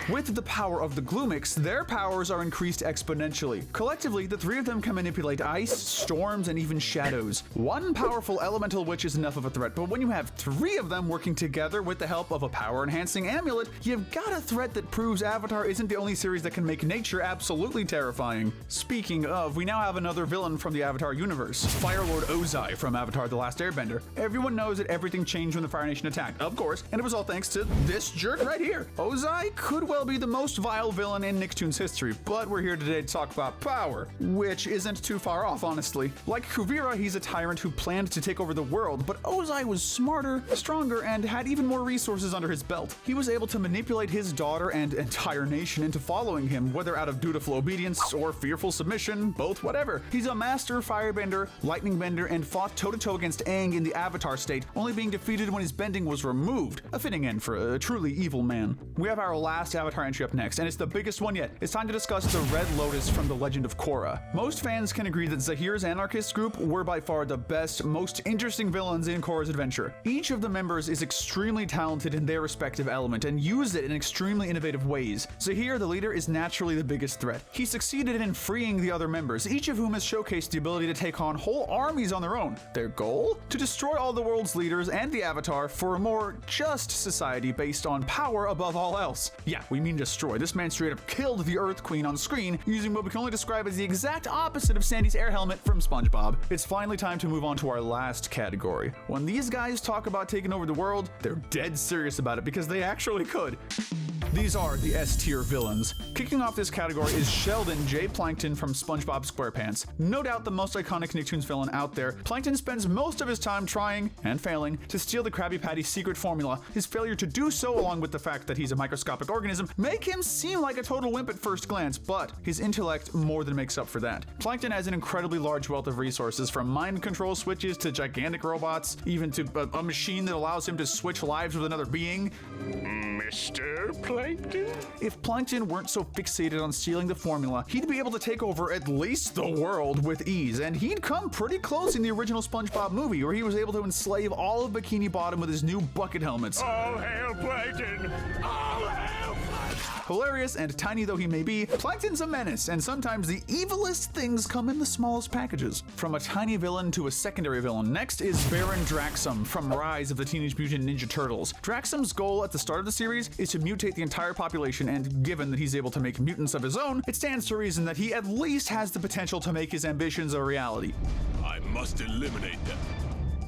With the power of the Gloomix, their powers are increased exponentially. Collectively, the three of them can manipulate ice, storms, and even shadows. One powerful elemental witch is enough of a threat, but when you have three of them working together with the help of a power-enhancing amulet, you've got a threat that proves Avatar isn't the only series that can make nature absolutely terrifying. Speaking of, we now have another villain from the Avatar universe, Fire Lord Ozai from Avatar The Last Airbender. Everyone knows that everything changed when the Fire Nation attacked, of course, and it was all thanks to this jerk right here. Ozai could well be the most vile villain in Nicktoons history, but we're here today to talk about power, which isn't too far off, honestly. Like Kuvira, he's a tyrant who planned to take over the world, but Ozai was smarter, stronger, and had even more resources under his belt. He was able to manipulate his daughter and entire nation into following him, whether out of dutiful obedience or fearful submission, both whatever. He's a master firebender, lightning bender, and fought toe-to-toe against Aang in the Avatar state, only being defeated when his bending was removed. A fitting end for a truly evil man. We have our last Avatar entry up next, and it's the biggest one yet. It's time to discuss the Red Lotus from The Legend of Korra. Most fans can agree that Zahir's anarchist group were by far the best, most interesting villains in Korra's adventure. Each of the members is extremely talented in their respective element and use it in extremely innovative ways. Zahir, the leader, is naturally the biggest threat. He succeeded in freeing the other members, each of whom has showcased the ability to take on whole armies on their own. Their goal? To destroy all the world's leaders and the Avatar for a more just society based on power above all else. Yeah, we mean destroy. This man straight up killed the Earth Queen on screen using what we can only describe as the exact opposite of Sandy's air helmet from SpongeBob. It's finally time to move on to our last category. When these guys talk about taking over the world, they're dead serious about it because they actually could. These are the S-tier villains. Kicking off this category is Sheldon J. Plankton from SpongeBob SquarePants. No doubt the most iconic Nicktoons villain out there, Plankton spends most of his time trying, and failing, to steal the Krabby Patty's secret formula. His failure to do so, along with the fact that he's a microscopic organism, make him seem like a total wimp at first glance, but his intellect more than makes up for that. Plankton has an incredibly large wealth of resources, from mind control switches to gigantic robots, even to a machine that allows him to switch lives with another being. Mr. Plankton? If Plankton weren't so fixated on stealing the formula, he'd be able to take over at least the world with ease, and he'd come pretty close in the original SpongeBob movie, where he was able to enslave all of Bikini Bottom with his new bucket helmets. All hail Plankton! All hail Plankton! Hilarious and tiny though he may be, Plankton's a menace, and sometimes the evilest things come in the smallest packages. From a tiny villain to a secondary villain, next is Baron Draxum from Rise of the Teenage Mutant Ninja Turtles. Draxum's goal at the start of the series is to mutate the entire population, and given that he's able to make mutants of his own, it stands to reason that he at least has the potential to make his ambitions a reality. I must eliminate them.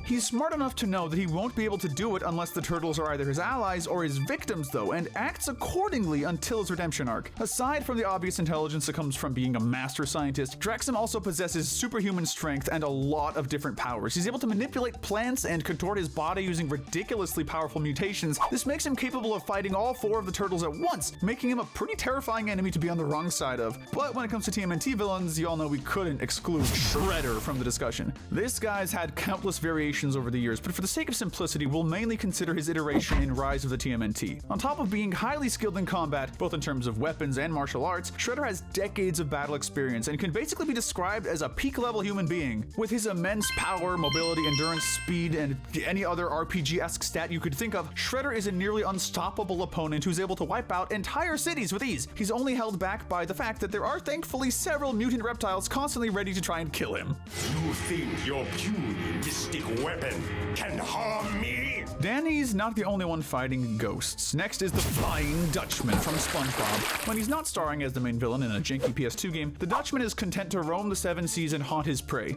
He's smart enough to know that he won't be able to do it unless the turtles are either his allies or his victims, though, and acts accordingly until his redemption arc. Aside from the obvious intelligence that comes from being a master scientist, Draxum also possesses superhuman strength and a lot of different powers. He's able to manipulate plants and contort his body using ridiculously powerful mutations. This makes him capable of fighting all 4 of the turtles at once, making him a pretty terrifying enemy to be on the wrong side of. But when it comes to TMNT villains, y'all know we couldn't exclude Shredder from the discussion. This guy's had countless variations over the years, but for the sake of simplicity, we'll mainly consider his iteration in Rise of the TMNT. On top of being highly skilled in combat, both in terms of weapons and martial arts, Shredder has decades of battle experience and can basically be described as a peak-level human being. With his immense power, mobility, endurance, speed, and any other RPG-esque stat you could think of, Shredder is a nearly unstoppable opponent who's able to wipe out entire cities with ease. He's only held back by the fact that there are thankfully several mutant reptiles constantly ready to try and kill him. You think your puny mystic weapon can harm me? Danny's not the only one fighting ghosts. Next is the Flying Dutchman from SpongeBob. When he's not starring as the main villain in a janky PS2 game, the Dutchman is content to roam the 7 seas and haunt his prey.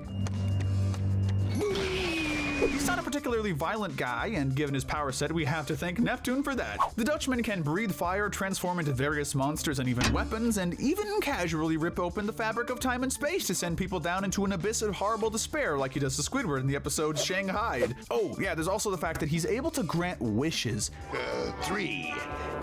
He's not a particularly violent guy, and given his power set, we have to thank Neptune for that. The Dutchman can breathe fire, transform into various monsters and even weapons, and even casually rip open the fabric of time and space to send people down into an abyss of horrible despair like he does to Squidward in the episode Shanghai. Oh, yeah, there's also the fact that he's able to grant wishes. 3.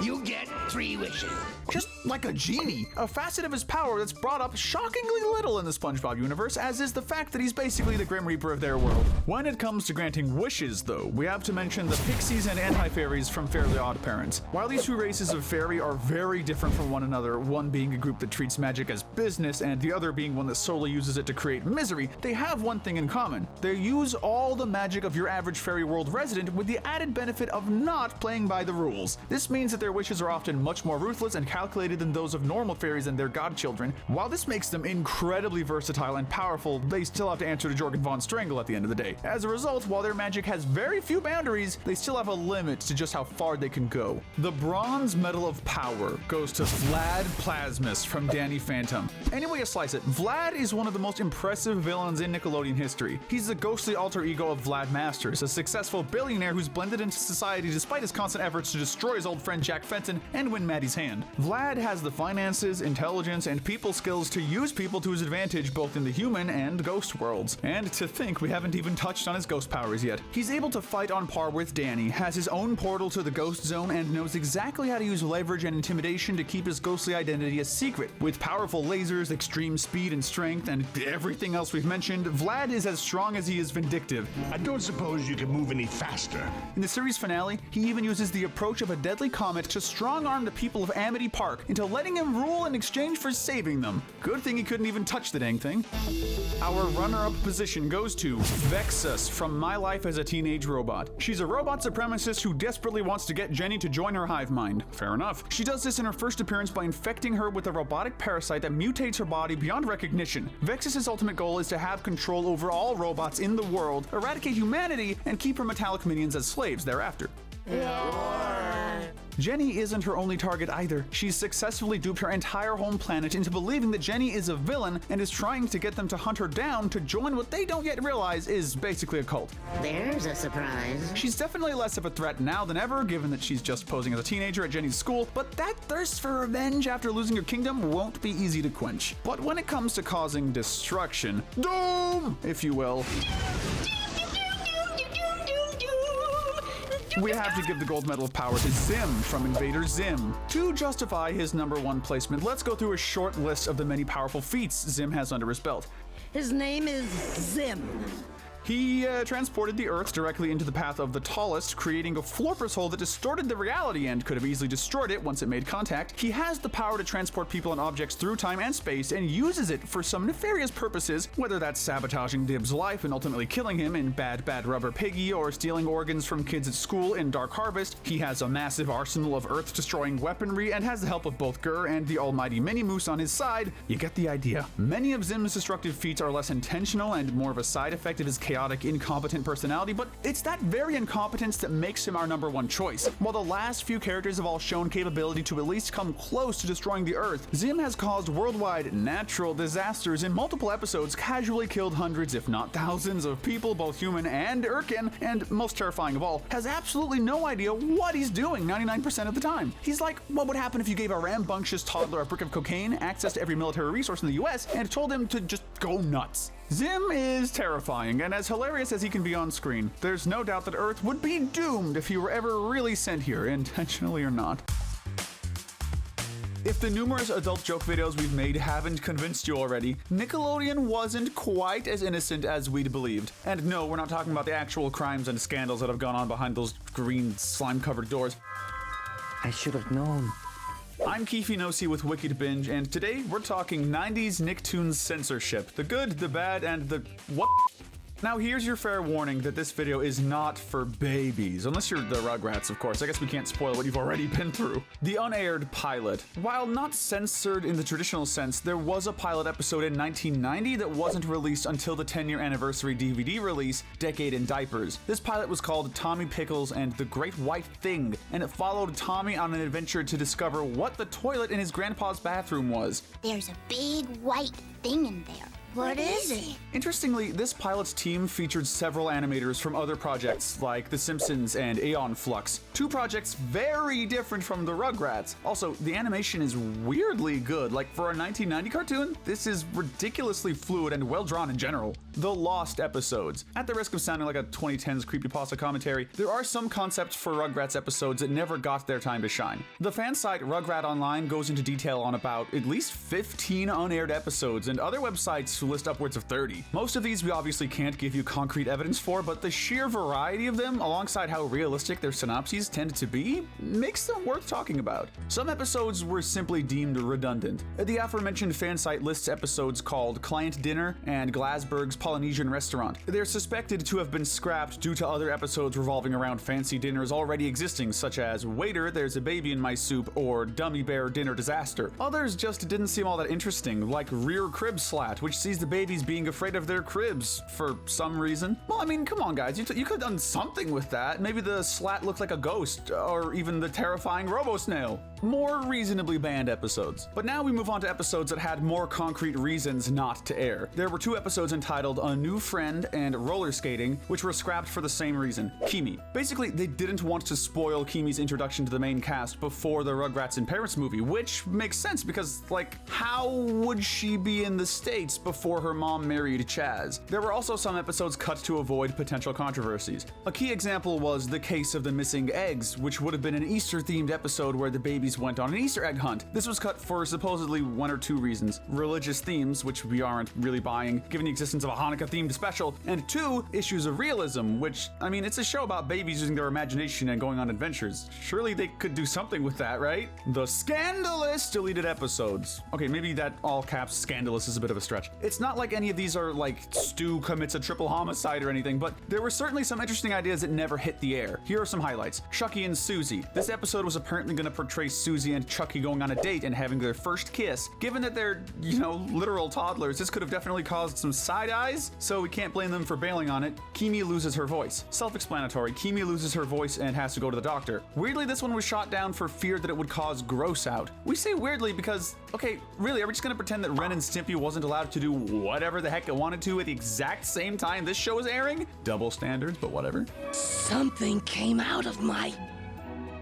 You get 3 wishes. Just like a genie. A facet of his power that's brought up shockingly little in the SpongeBob universe, as is the fact that he's basically the Grim Reaper of their world. When it comes to granting wishes, though, we have to mention the Pixies and Anti-Fairies from Fairly Odd Parents. While these 2 races of fairy are very different from one another, one being a group that treats magic as business and the other being one that solely uses it to create misery, they have one thing in common. They use all the magic of your average fairy world resident with the added benefit of not playing by the rules. This means that their wishes are often much more ruthless and calculated than those of normal fairies and their godchildren. While this makes them incredibly versatile and powerful, they still have to answer to Jorgen von Strangle at the end of the day. As a result, while their magic has very few boundaries, they still have a limit to just how far they can go. The Bronze Medal of Power goes to Vlad Plasmus from Danny Phantom. Any way you slice it, Vlad is one of the most impressive villains in Nickelodeon history. He's the ghostly alter ego of Vlad Masters, a successful billionaire who's blended into society despite his constant efforts to destroy his old friend Jack Fenton and win Maddie's hand. Vlad has the finances, intelligence, and people skills to use people to his advantage both in the human and ghost worlds. And to think we haven't even touched on his ghost powers yet. He's able to fight on par with Danny, has his own portal to the ghost zone, and knows exactly how to use leverage and intimidation to keep his ghostly identity a secret. With powerful lasers, extreme speed and strength, and everything else we've mentioned, Vlad is as strong as he is vindictive. I don't suppose you can move any faster. In the series finale, he even uses the approach of a deadly comet to strong-arm the people of Amity Park into letting him rule in exchange for saving them. Good thing he couldn't even touch the dang thing. Our runner-up position goes to Vexus from My Life as a Teenage Robot. She's a robot supremacist who desperately wants to get Jenny to join her hive mind. Fair enough. She does this in her first appearance by infecting her with a robotic parasite that mutates her body beyond recognition. Vexus's ultimate goal is to have control over all robots in the world, eradicate humanity, and keep her metallic minions as slaves thereafter. Jenny isn't her only target either. She's successfully duped her entire home planet into believing that Jenny is a villain and is trying to get them to hunt her down to join what they don't yet realize is basically a cult. There's a surprise. She's definitely less of a threat now than ever, given that she's just posing as a teenager at Jenny's school, but that thirst for revenge after losing her kingdom won't be easy to quench. But when it comes to causing destruction, doom, if you will, we have to give the gold medal of power to Zim from Invader Zim. To justify his #1 placement, let's go through a short list of the many powerful feats Zim has under his belt. His name is Zim. He transported the Earth directly into the path of the Tallest, creating a florpus hole that distorted the reality and could have easily destroyed it once it made contact. He has the power to transport people and objects through time and space and uses it for some nefarious purposes, whether that's sabotaging Dib's life and ultimately killing him in Bad Bad Rubber Piggy or stealing organs from kids at school in Dark Harvest. He has a massive arsenal of Earth-destroying weaponry and has the help of both Gur and the almighty Mini-Moose on his side. You get the idea. Many of Zim's destructive feats are less intentional and more of a side effect of his chaos chaotic, incompetent personality, but it's that very incompetence that makes him our #1 choice. While the last few characters have all shown capability to at least come close to destroying the Earth, Zim has caused worldwide natural disasters in multiple episodes, casually killed hundreds if not thousands of people, both human and Urkin, and most terrifying of all, has absolutely no idea what he's doing 99% of the time. He's like, what would happen if you gave a rambunctious toddler a brick of cocaine, access to every military resource in the US, and told him to just go nuts? Zim is terrifying, and as hilarious as he can be on screen, there's no doubt that Earth would be doomed if he were ever really sent here, intentionally or not. If the numerous adult joke videos we've made haven't convinced you already, Nickelodeon wasn't quite as innocent as we'd believed. And no, we're not talking about the actual crimes and scandals that have gone on behind those green slime-covered doors. I should have known. I'm Keefe Nossi with Wicked Binge, and today we're talking 90s Nicktoons censorship. The good, the bad, and the what? Now here's your fair warning that this video is not for babies, unless you're the Rugrats, of course. I guess we can't spoil what you've already been through. The unaired pilot. While not censored in the traditional sense, there was a pilot episode in 1990 that wasn't released until the 10-year anniversary DVD release, Decade in Diapers. This pilot was called Tommy Pickles and the Great White Thing, and it followed Tommy on an adventure to discover what the toilet in his grandpa's bathroom was. There's a big white thing in there. What is it? Interestingly, this pilot's team featured several animators from other projects like The Simpsons and Aeon Flux. Two projects very different from the Rugrats. Also, the animation is weirdly good. Like, for a 1990 cartoon, this is ridiculously fluid and well drawn in general. The Lost episodes. At the risk of sounding like a 2010s creepypasta commentary, there are some concepts for Rugrats episodes that never got their time to shine. The fan site Rugrat Online goes into detail on about at least 15 unaired episodes, and other websites list upwards of 30. Most of these we obviously can't give you concrete evidence for, but the sheer variety of them, alongside how realistic their synopses tended to be, makes them worth talking about. Some episodes were simply deemed redundant. The aforementioned fan site lists episodes called Client Dinner and Glasberg's Polynesian Restaurant. They're suspected to have been scrapped due to other episodes revolving around fancy dinners already existing, such as Waiter, There's a Baby in My Soup, or Dummy Bear Dinner Disaster. Others just didn't seem all that interesting, like Rear Crib Slat, which sees the babies being afraid of their cribs for some reason. Well, I mean, come on guys, you could have done something with that. Maybe the slat looked like a ghost, or even the terrifying Robo-Snail. More reasonably banned episodes. But now we move on to episodes that had more concrete reasons not to air. There were two episodes entitled A New Friend and Roller Skating, which were scrapped for the same reason, Kimi. Basically, they didn't want to spoil Kimi's introduction to the main cast before the Rugrats in Paris movie, which makes sense because, like, how would she be in the States before her mom married Chaz? There were also some episodes cut to avoid potential controversies. A key example was The Case of the Missing Eggs, which would have been an Easter-themed episode where the babies went on an Easter egg hunt. This was cut for supposedly one or two reasons: religious themes, which we aren't really buying, given the existence of a Hanukkah-themed special, and two, issues of realism, which, I mean, it's a show about babies using their imagination and going on adventures. Surely they could do something with that, right? The scandalous deleted episodes. Okay, maybe that all caps scandalous is a bit of a stretch. It's not like any of these are like Stu commits a triple homicide or anything, but there were certainly some interesting ideas that never hit the air. Here are some highlights. Chucky and Susie. This episode was apparently going to portray Susie and Chucky going on a date and having their first kiss. Given that they're, literal toddlers, this could have definitely caused some side eyes, so we can't blame them for bailing on it. Kimi loses her voice. Self-explanatory. Kimi loses her voice and has to go to the doctor. Weirdly, this one was shot down for fear that it would cause gross out. We say weirdly because, okay, really, are we just going to pretend that Ren and Stimpy wasn't allowed to do whatever the heck it wanted to at the exact same time this show is airing? Double standards, but whatever. Something came out of my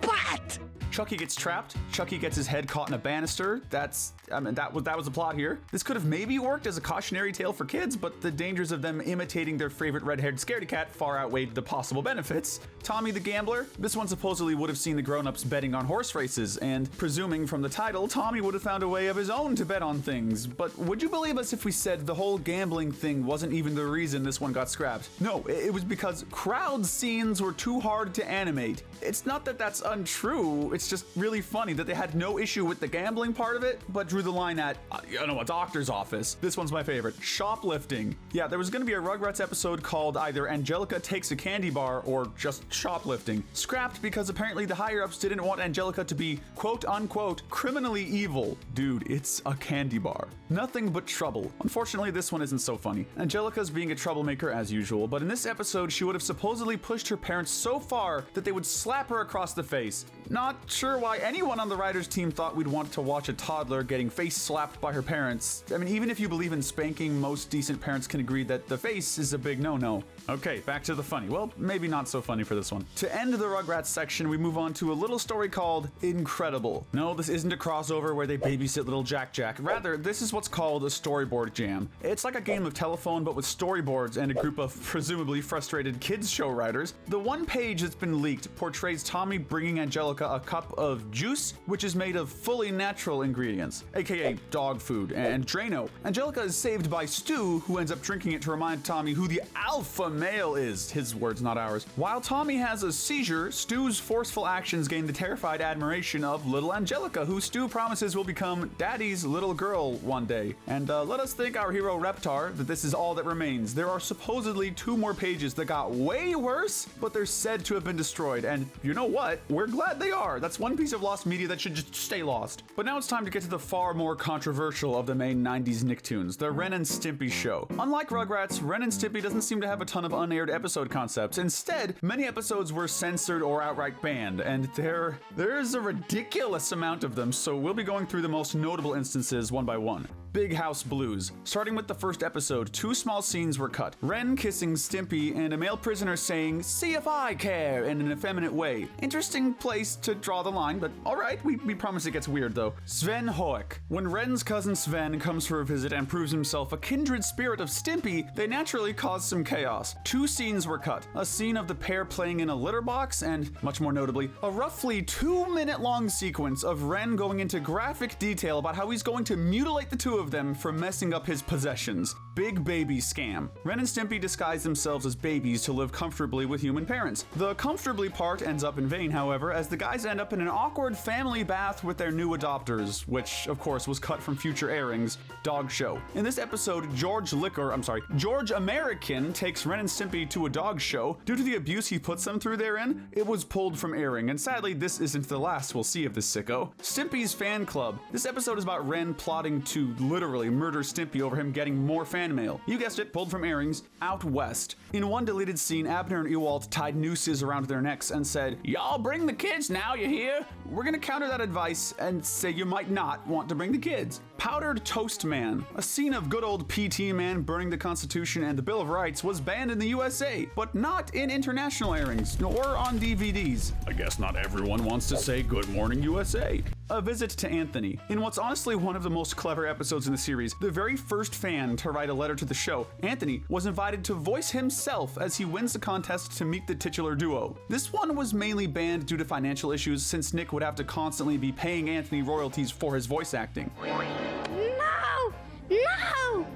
butt! Chucky gets trapped. Chucky gets his head caught in a banister. That was the plot here. This could have maybe worked as a cautionary tale for kids, but the dangers of them imitating their favorite red-haired scaredy cat far outweighed the possible benefits. Tommy the Gambler. This one supposedly would have seen the grown-ups betting on horse races, and presuming from the title, Tommy would have found a way of his own to bet on things. But would you believe us if we said the whole gambling thing wasn't even the reason this one got scrapped? No, it was because crowd scenes were too hard to animate. It's not that that's untrue, it's it's just really funny that they had no issue with the gambling part of it, but drew the line at, a doctor's office. This one's my favorite. Shoplifting. Yeah, there was going to be a Rugrats episode called either Angelica Takes a Candy Bar or just Shoplifting. Scrapped because apparently the higher-ups didn't want Angelica to be quote-unquote criminally evil. Dude, it's a candy bar. Nothing but trouble. Unfortunately, this one isn't so funny. Angelica's being a troublemaker as usual, but in this episode, she would have supposedly pushed her parents so far that they would slap her across the face. Not sure why anyone on the writers' team thought we'd want to watch a toddler getting face slapped by her parents. I mean, even if you believe in spanking, most decent parents can agree that the face is a big no-no. Okay, back to the funny. Well, maybe not so funny for this one. To end the Rugrats section, we move on to a little story called Incredible. No, this isn't a crossover where they babysit little Jack Jack. Rather, this is what's called a storyboard jam. It's like a game of telephone, but with storyboards and a group of presumably frustrated kids show writers. The one page that's been leaked portrays Tommy bringing Angelica a cup of juice, which is made of fully natural ingredients, aka dog food, and Drano. Angelica is saved by Stu, who ends up drinking it to remind Tommy who the alpha male is. His words, not ours. While Tommy has a seizure, Stu's forceful actions gain the terrified admiration of little Angelica, who Stu promises will become Daddy's little girl one day. And let us thank our hero Reptar that this is all that remains. There are supposedly 2 more pages that got way worse, but they're said to have been destroyed. And you know what? We're glad they are. That's one piece of lost media that should just stay lost. But now it's time to get to the far more controversial of the main 90s Nicktoons, the Ren and Stimpy show. Unlike Rugrats, Ren and Stimpy doesn't seem to have a ton of unaired episode concepts. Instead, many episodes were censored or outright banned, and there's a ridiculous amount of them, so we'll be going through the most notable instances one by one. Big House Blues. Starting with the first episode, 2 small scenes were cut. Ren kissing Stimpy and a male prisoner saying, "See if I care," in an effeminate way. Interesting place to draw the line, but alright, we promise it gets weird though. Sven Hoek. When Ren's cousin Sven comes for a visit and proves himself a kindred spirit of Stimpy, they naturally cause some chaos. 2 scenes were cut. A scene of the pair playing in a litter box, and, much more notably, a roughly 2-minute long sequence of Ren going into graphic detail about how he's going to mutilate the 2 of them for messing up his possessions. Big baby scam. Ren and Stimpy disguise themselves as babies to live comfortably with human parents. The comfortably part ends up in vain, however, as the guys end up in an awkward family bath with their new adopters, which, of course, was cut from future airings. Dog show. In this episode, George American takes Ren and Stimpy to a dog show. Due to the abuse he puts them through therein, it was pulled from airing, and sadly, this isn't the last we'll see of this sicko. Stimpy's fan club. This episode is about Ren plotting to literally murder Stimpy over him getting more fan mail. You guessed it, pulled from airings. Out West. In one deleted scene, Abner and Ewald tied nooses around their necks and said, "Y'all bring the kids now, you hear?" We're gonna counter that advice and say you might not want to bring the kids. Powdered Toast Man. A scene of good old PT Man burning the Constitution and the Bill of Rights was banned in the USA, but not in international airings, nor on DVDs. I guess not everyone wants to say Good Morning USA. A visit to Anthony. In what's honestly one of the most clever episodes in the series, the very first fan to write a letter to the show, Anthony, was invited to voice himself as he wins the contest to meet the titular duo. This one was mainly banned due to financial issues, since Nick would have to constantly be paying Anthony royalties for his voice acting. No! No!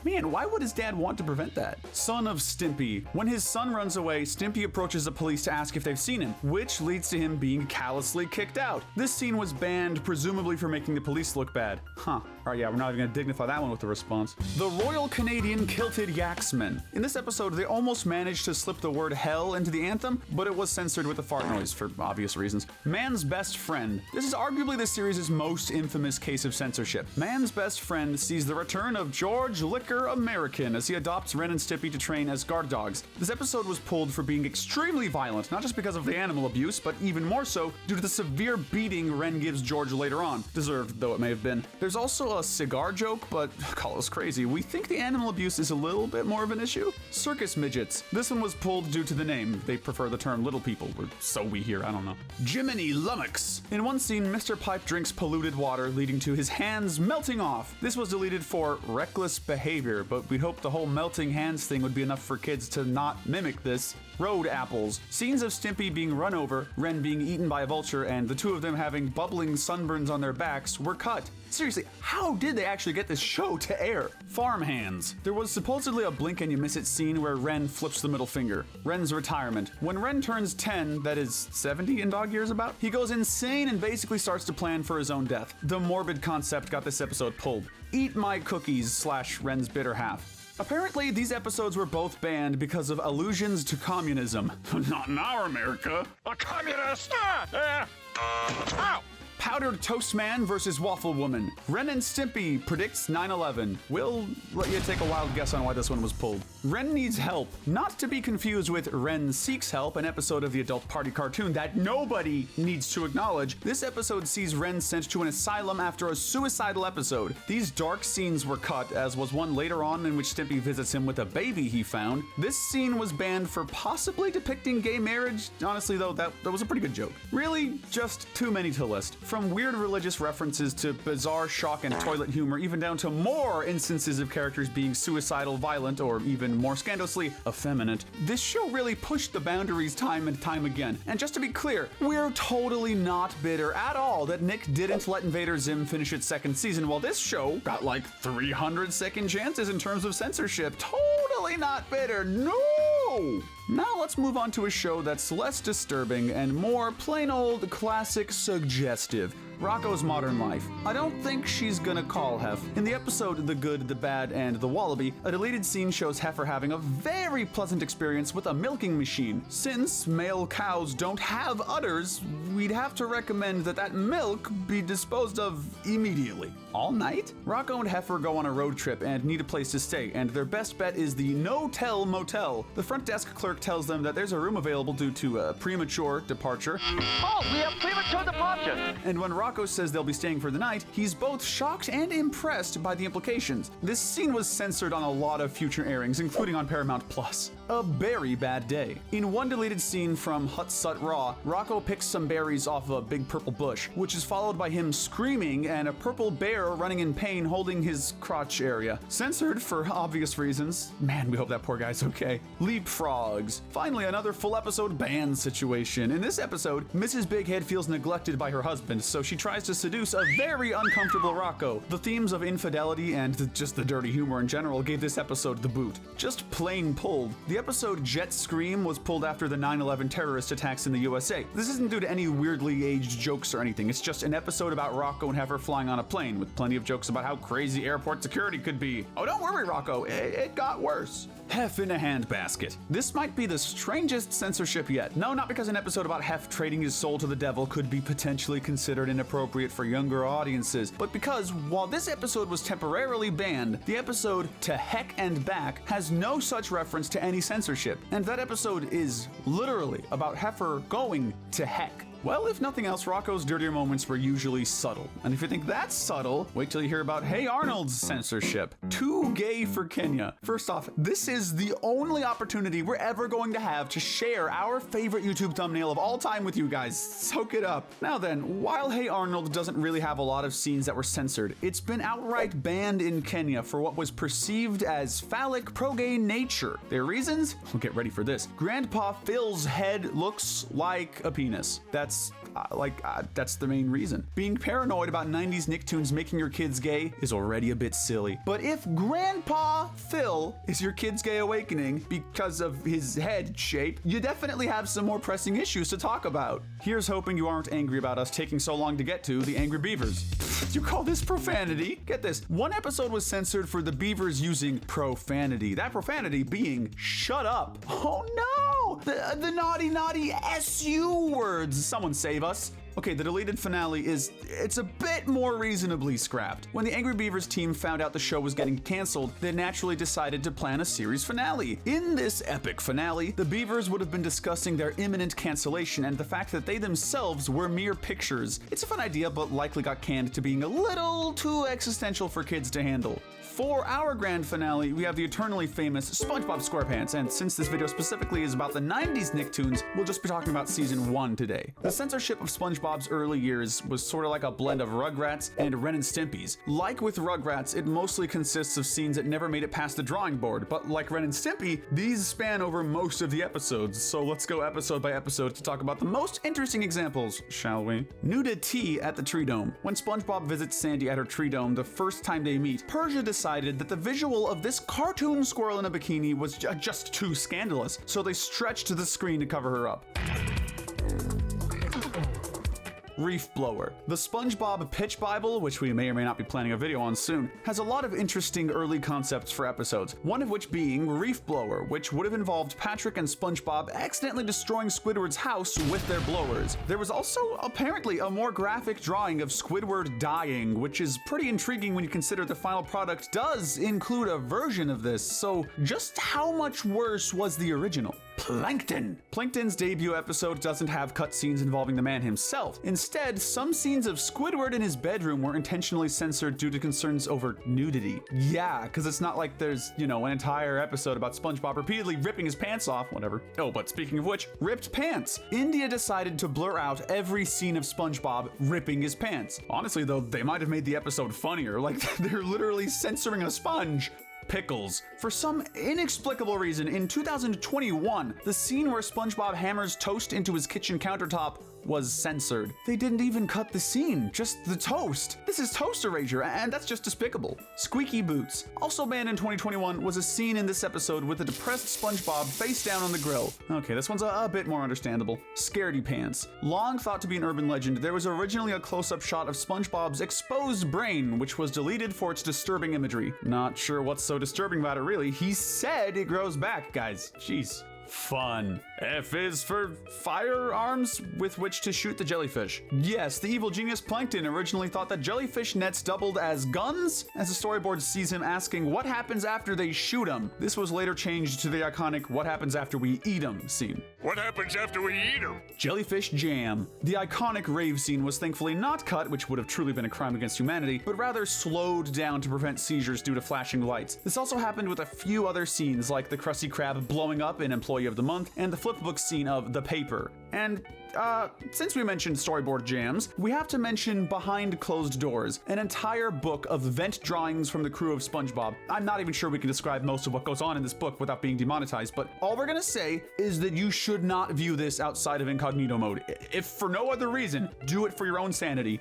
Man, why would his dad want to prevent that? Son of Stimpy. When his son runs away, Stimpy approaches the police to ask if they've seen him, which leads to him being callously kicked out. This scene was banned, presumably for making the police look bad. Huh. Alright, yeah, we're not even gonna dignify that one with a response. The Royal Canadian Kilted Yaxmen. In this episode, they almost managed to slip the word hell into the anthem, but it was censored with a fart noise for obvious reasons. Man's Best Friend. This is arguably the series' most infamous case of censorship. Man's Best Friend sees the return of George Liquor American as he adopts Ren and Stimpy to train as guard dogs. This episode was pulled for being extremely violent, not just because of the animal abuse, but even more so due to the severe beating Ren gives George later on, deserved though it may have been. There's also a cigar joke, but call us crazy, we think the animal abuse is a little bit more of an issue. Circus Midgets. This one was pulled due to the name. They prefer the term little people, or so we hear, I don't know. Jiminy Lummox. In one scene, Mr. Pipe drinks polluted water, leading to his hands melting off. This was deleted for reckless behavior, but we hope the whole melting hands thing would be enough for kids to not mimic this. road apples. Scenes of Stimpy being run over, Ren being eaten by a vulture, and the two of them having bubbling sunburns on their backs were cut. Seriously, how did they actually get this show to air? Farmhands. There was supposedly a blink and you miss it scene where Ren flips the middle finger. Ren's retirement. When Ren turns 10, that is 70 in dog years about, he goes insane and basically starts to plan for his own death. The morbid concept got this episode pulled. Eat my cookies / Ren's bitter half. Apparently, these episodes were both banned because of allusions to communism. Not in our America. A communist! Ow! Powdered Toast Man versus Waffle Woman. Ren and Stimpy predicts 9/11. We'll let you take a wild guess on why this one was pulled. Ren needs help. Not to be confused with Ren Seeks Help, an episode of the adult party cartoon that nobody needs to acknowledge. This episode sees Ren sent to an asylum after a suicidal episode. These dark scenes were cut, as was one later on in which Stimpy visits him with a baby he found. This scene was banned for possibly depicting gay marriage. Honestly though, that was a pretty good joke. Really, just too many to list. From weird religious references to bizarre shock and toilet humor, even down to more instances of characters being suicidal, violent, or even more scandalously effeminate. This show really pushed the boundaries time and time again. And just to be clear, we're totally not bitter at all that Nick didn't let Invader Zim finish its second season, while this show got like 300 second chances in terms of censorship. Totally not bitter, no! Now let's move on to a show that's less disturbing and more plain old classic suggestive. Rocko's Modern Life. I don't think she's gonna call Hef. In the episode The Good, the Bad, and the Wallaby, a deleted scene shows Heifer having a very pleasant experience with a milking machine. Since male cows don't have udders, we'd have to recommend that milk be disposed of immediately. All night? Rocko and Heifer go on a road trip and need a place to stay, and their best bet is the No-Tell Motel. The front desk clerk tells them that there's a room available due to a premature departure. Oh, we have premature departure! And when Rocko says they'll be staying for the night, he's both shocked and impressed by the implications. This scene was censored on a lot of future airings, including on Paramount Plus. A very bad day. In one deleted scene from Hut Sut Raw, Rocko picks some berries off a big purple bush, which is followed by him screaming and a purple bear running in pain holding his crotch area. Censored for obvious reasons. Man, we hope that poor guy's okay. Leapfrogs. Finally, another full episode ban situation. In this episode, Mrs. Big Head feels neglected by her husband, so she tries to seduce a very uncomfortable Rocko. The themes of infidelity and just the dirty humor in general gave this episode the boot. Just plain pulled. The episode Jet Scream was pulled after the 9/11 terrorist attacks in the USA. This isn't due to any weirdly aged jokes or anything. It's just an episode about Rocko and Heifer flying on a plane with plenty of jokes about how crazy airport security could be. Oh, don't worry, Rocko. It got worse. Hef in a handbasket. This might be the strangest censorship yet. No, not because an episode about Hef trading his soul to the devil could be potentially considered inappropriate for younger audiences, but because while this episode was temporarily banned, the episode To Heck and Back has no such reference to any censorship, and that episode is literally about Heifer going to heck. Well, if nothing else, Rocko's dirtier moments were usually subtle. And if you think that's subtle, wait till you hear about Hey Arnold's censorship. Too gay for Kenya. First off, this is the only opportunity we're ever going to have to share our favorite YouTube thumbnail of all time with you guys. Soak it up. Now then, while Hey Arnold doesn't really have a lot of scenes that were censored, it's been outright banned in Kenya for what was perceived as phallic pro-gay nature. Their reasons? Well, get ready for this. Grandpa Phil's head looks like a penis. That's the main reason. Being paranoid about 90s Nicktoons making your kids gay is already a bit silly. But if Grandpa Phil is your kid's gay awakening because of his head shape, you definitely have some more pressing issues to talk about. Here's hoping you aren't angry about us taking so long to get to the Angry Beavers. You call this profanity? Get this, one episode was censored for the Beavers using profanity. That profanity being shut up. Oh no! The naughty SU words. Someone save us. Okay, the deleted finale it's a bit more reasonably scrapped. When the Angry Beavers team found out the show was getting canceled, they naturally decided to plan a series finale. In this epic finale, the Beavers would have been discussing their imminent cancellation and the fact that they themselves were mere pictures. It's a fun idea, but likely got canned to being a little too existential for kids to handle. For our grand finale, we have the eternally famous SpongeBob SquarePants, and since this video specifically is about the 90s Nicktoons, we'll just be talking about season 1 today. The censorship of SpongeBob SpongeBob's early years was sort of like a blend of Rugrats and Ren and Stimpy's. Like with Rugrats, it mostly consists of scenes that never made it past the drawing board, but like Ren and Stimpy, these span over most of the episodes, so let's go episode by episode to talk about the most interesting examples, shall we? Nudity at the Tree Dome. When SpongeBob visits Sandy at her tree dome the first time they meet, Persia decided that the visual of this cartoon squirrel in a bikini was just too scandalous, so they stretched the screen to cover her up. Reef Blower. The SpongeBob Pitch Bible, which we may or may not be planning a video on soon, has a lot of interesting early concepts for episodes, one of which being Reef Blower, which would have involved Patrick and SpongeBob accidentally destroying Squidward's house with their blowers. There was also apparently a more graphic drawing of Squidward dying, which is pretty intriguing when you consider the final product does include a version of this, so just how much worse was the original? Plankton. Plankton's debut episode doesn't have cutscenes involving the man himself. Instead, some scenes of Squidward in his bedroom were intentionally censored due to concerns over nudity. Yeah, because it's not like there's, an entire episode about SpongeBob repeatedly ripping his pants off, whatever. Oh, but speaking of which, ripped pants. India decided to blur out every scene of SpongeBob ripping his pants. Honestly though, they might have made the episode funnier, like they're literally censoring a sponge. Pickles. For some inexplicable reason, in 2021, the scene where SpongeBob hammers toast into his kitchen countertop was censored. They didn't even cut the scene, just the toast. This is toast erasure, and that's just despicable. Squeaky Boots. Also banned in 2021 was a scene in this episode with a depressed SpongeBob face down on the grill. Okay, this one's a bit more understandable. Scaredy Pants. Long thought to be an urban legend, there was originally a close-up shot of SpongeBob's exposed brain, which was deleted for its disturbing imagery. Not sure what's so disturbing about it really. He said it grows back, guys. Jeez. Fun. F is for firearms with which to shoot the jellyfish. Yes, the evil genius Plankton originally thought that jellyfish nets doubled as guns, as the storyboard sees him asking what happens after they shoot him. This was later changed to the iconic what happens after we eat him scene. What happens after we eat him? Jellyfish jam. The iconic rave scene was thankfully not cut, which would have truly been a crime against humanity, but rather slowed down to prevent seizures due to flashing lights. This also happened with a few other scenes, like the Krusty Krab blowing up in Employee of the Month and the flipbook scene of The Paper. And since we mentioned storyboard jams, we have to mention Behind Closed Doors, an entire book of vent drawings from the crew of SpongeBob. I'm not even sure we can describe most of what goes on in this book without being demonetized, but all we're gonna say is that you should not view this outside of incognito mode. If for no other reason, do it for your own sanity.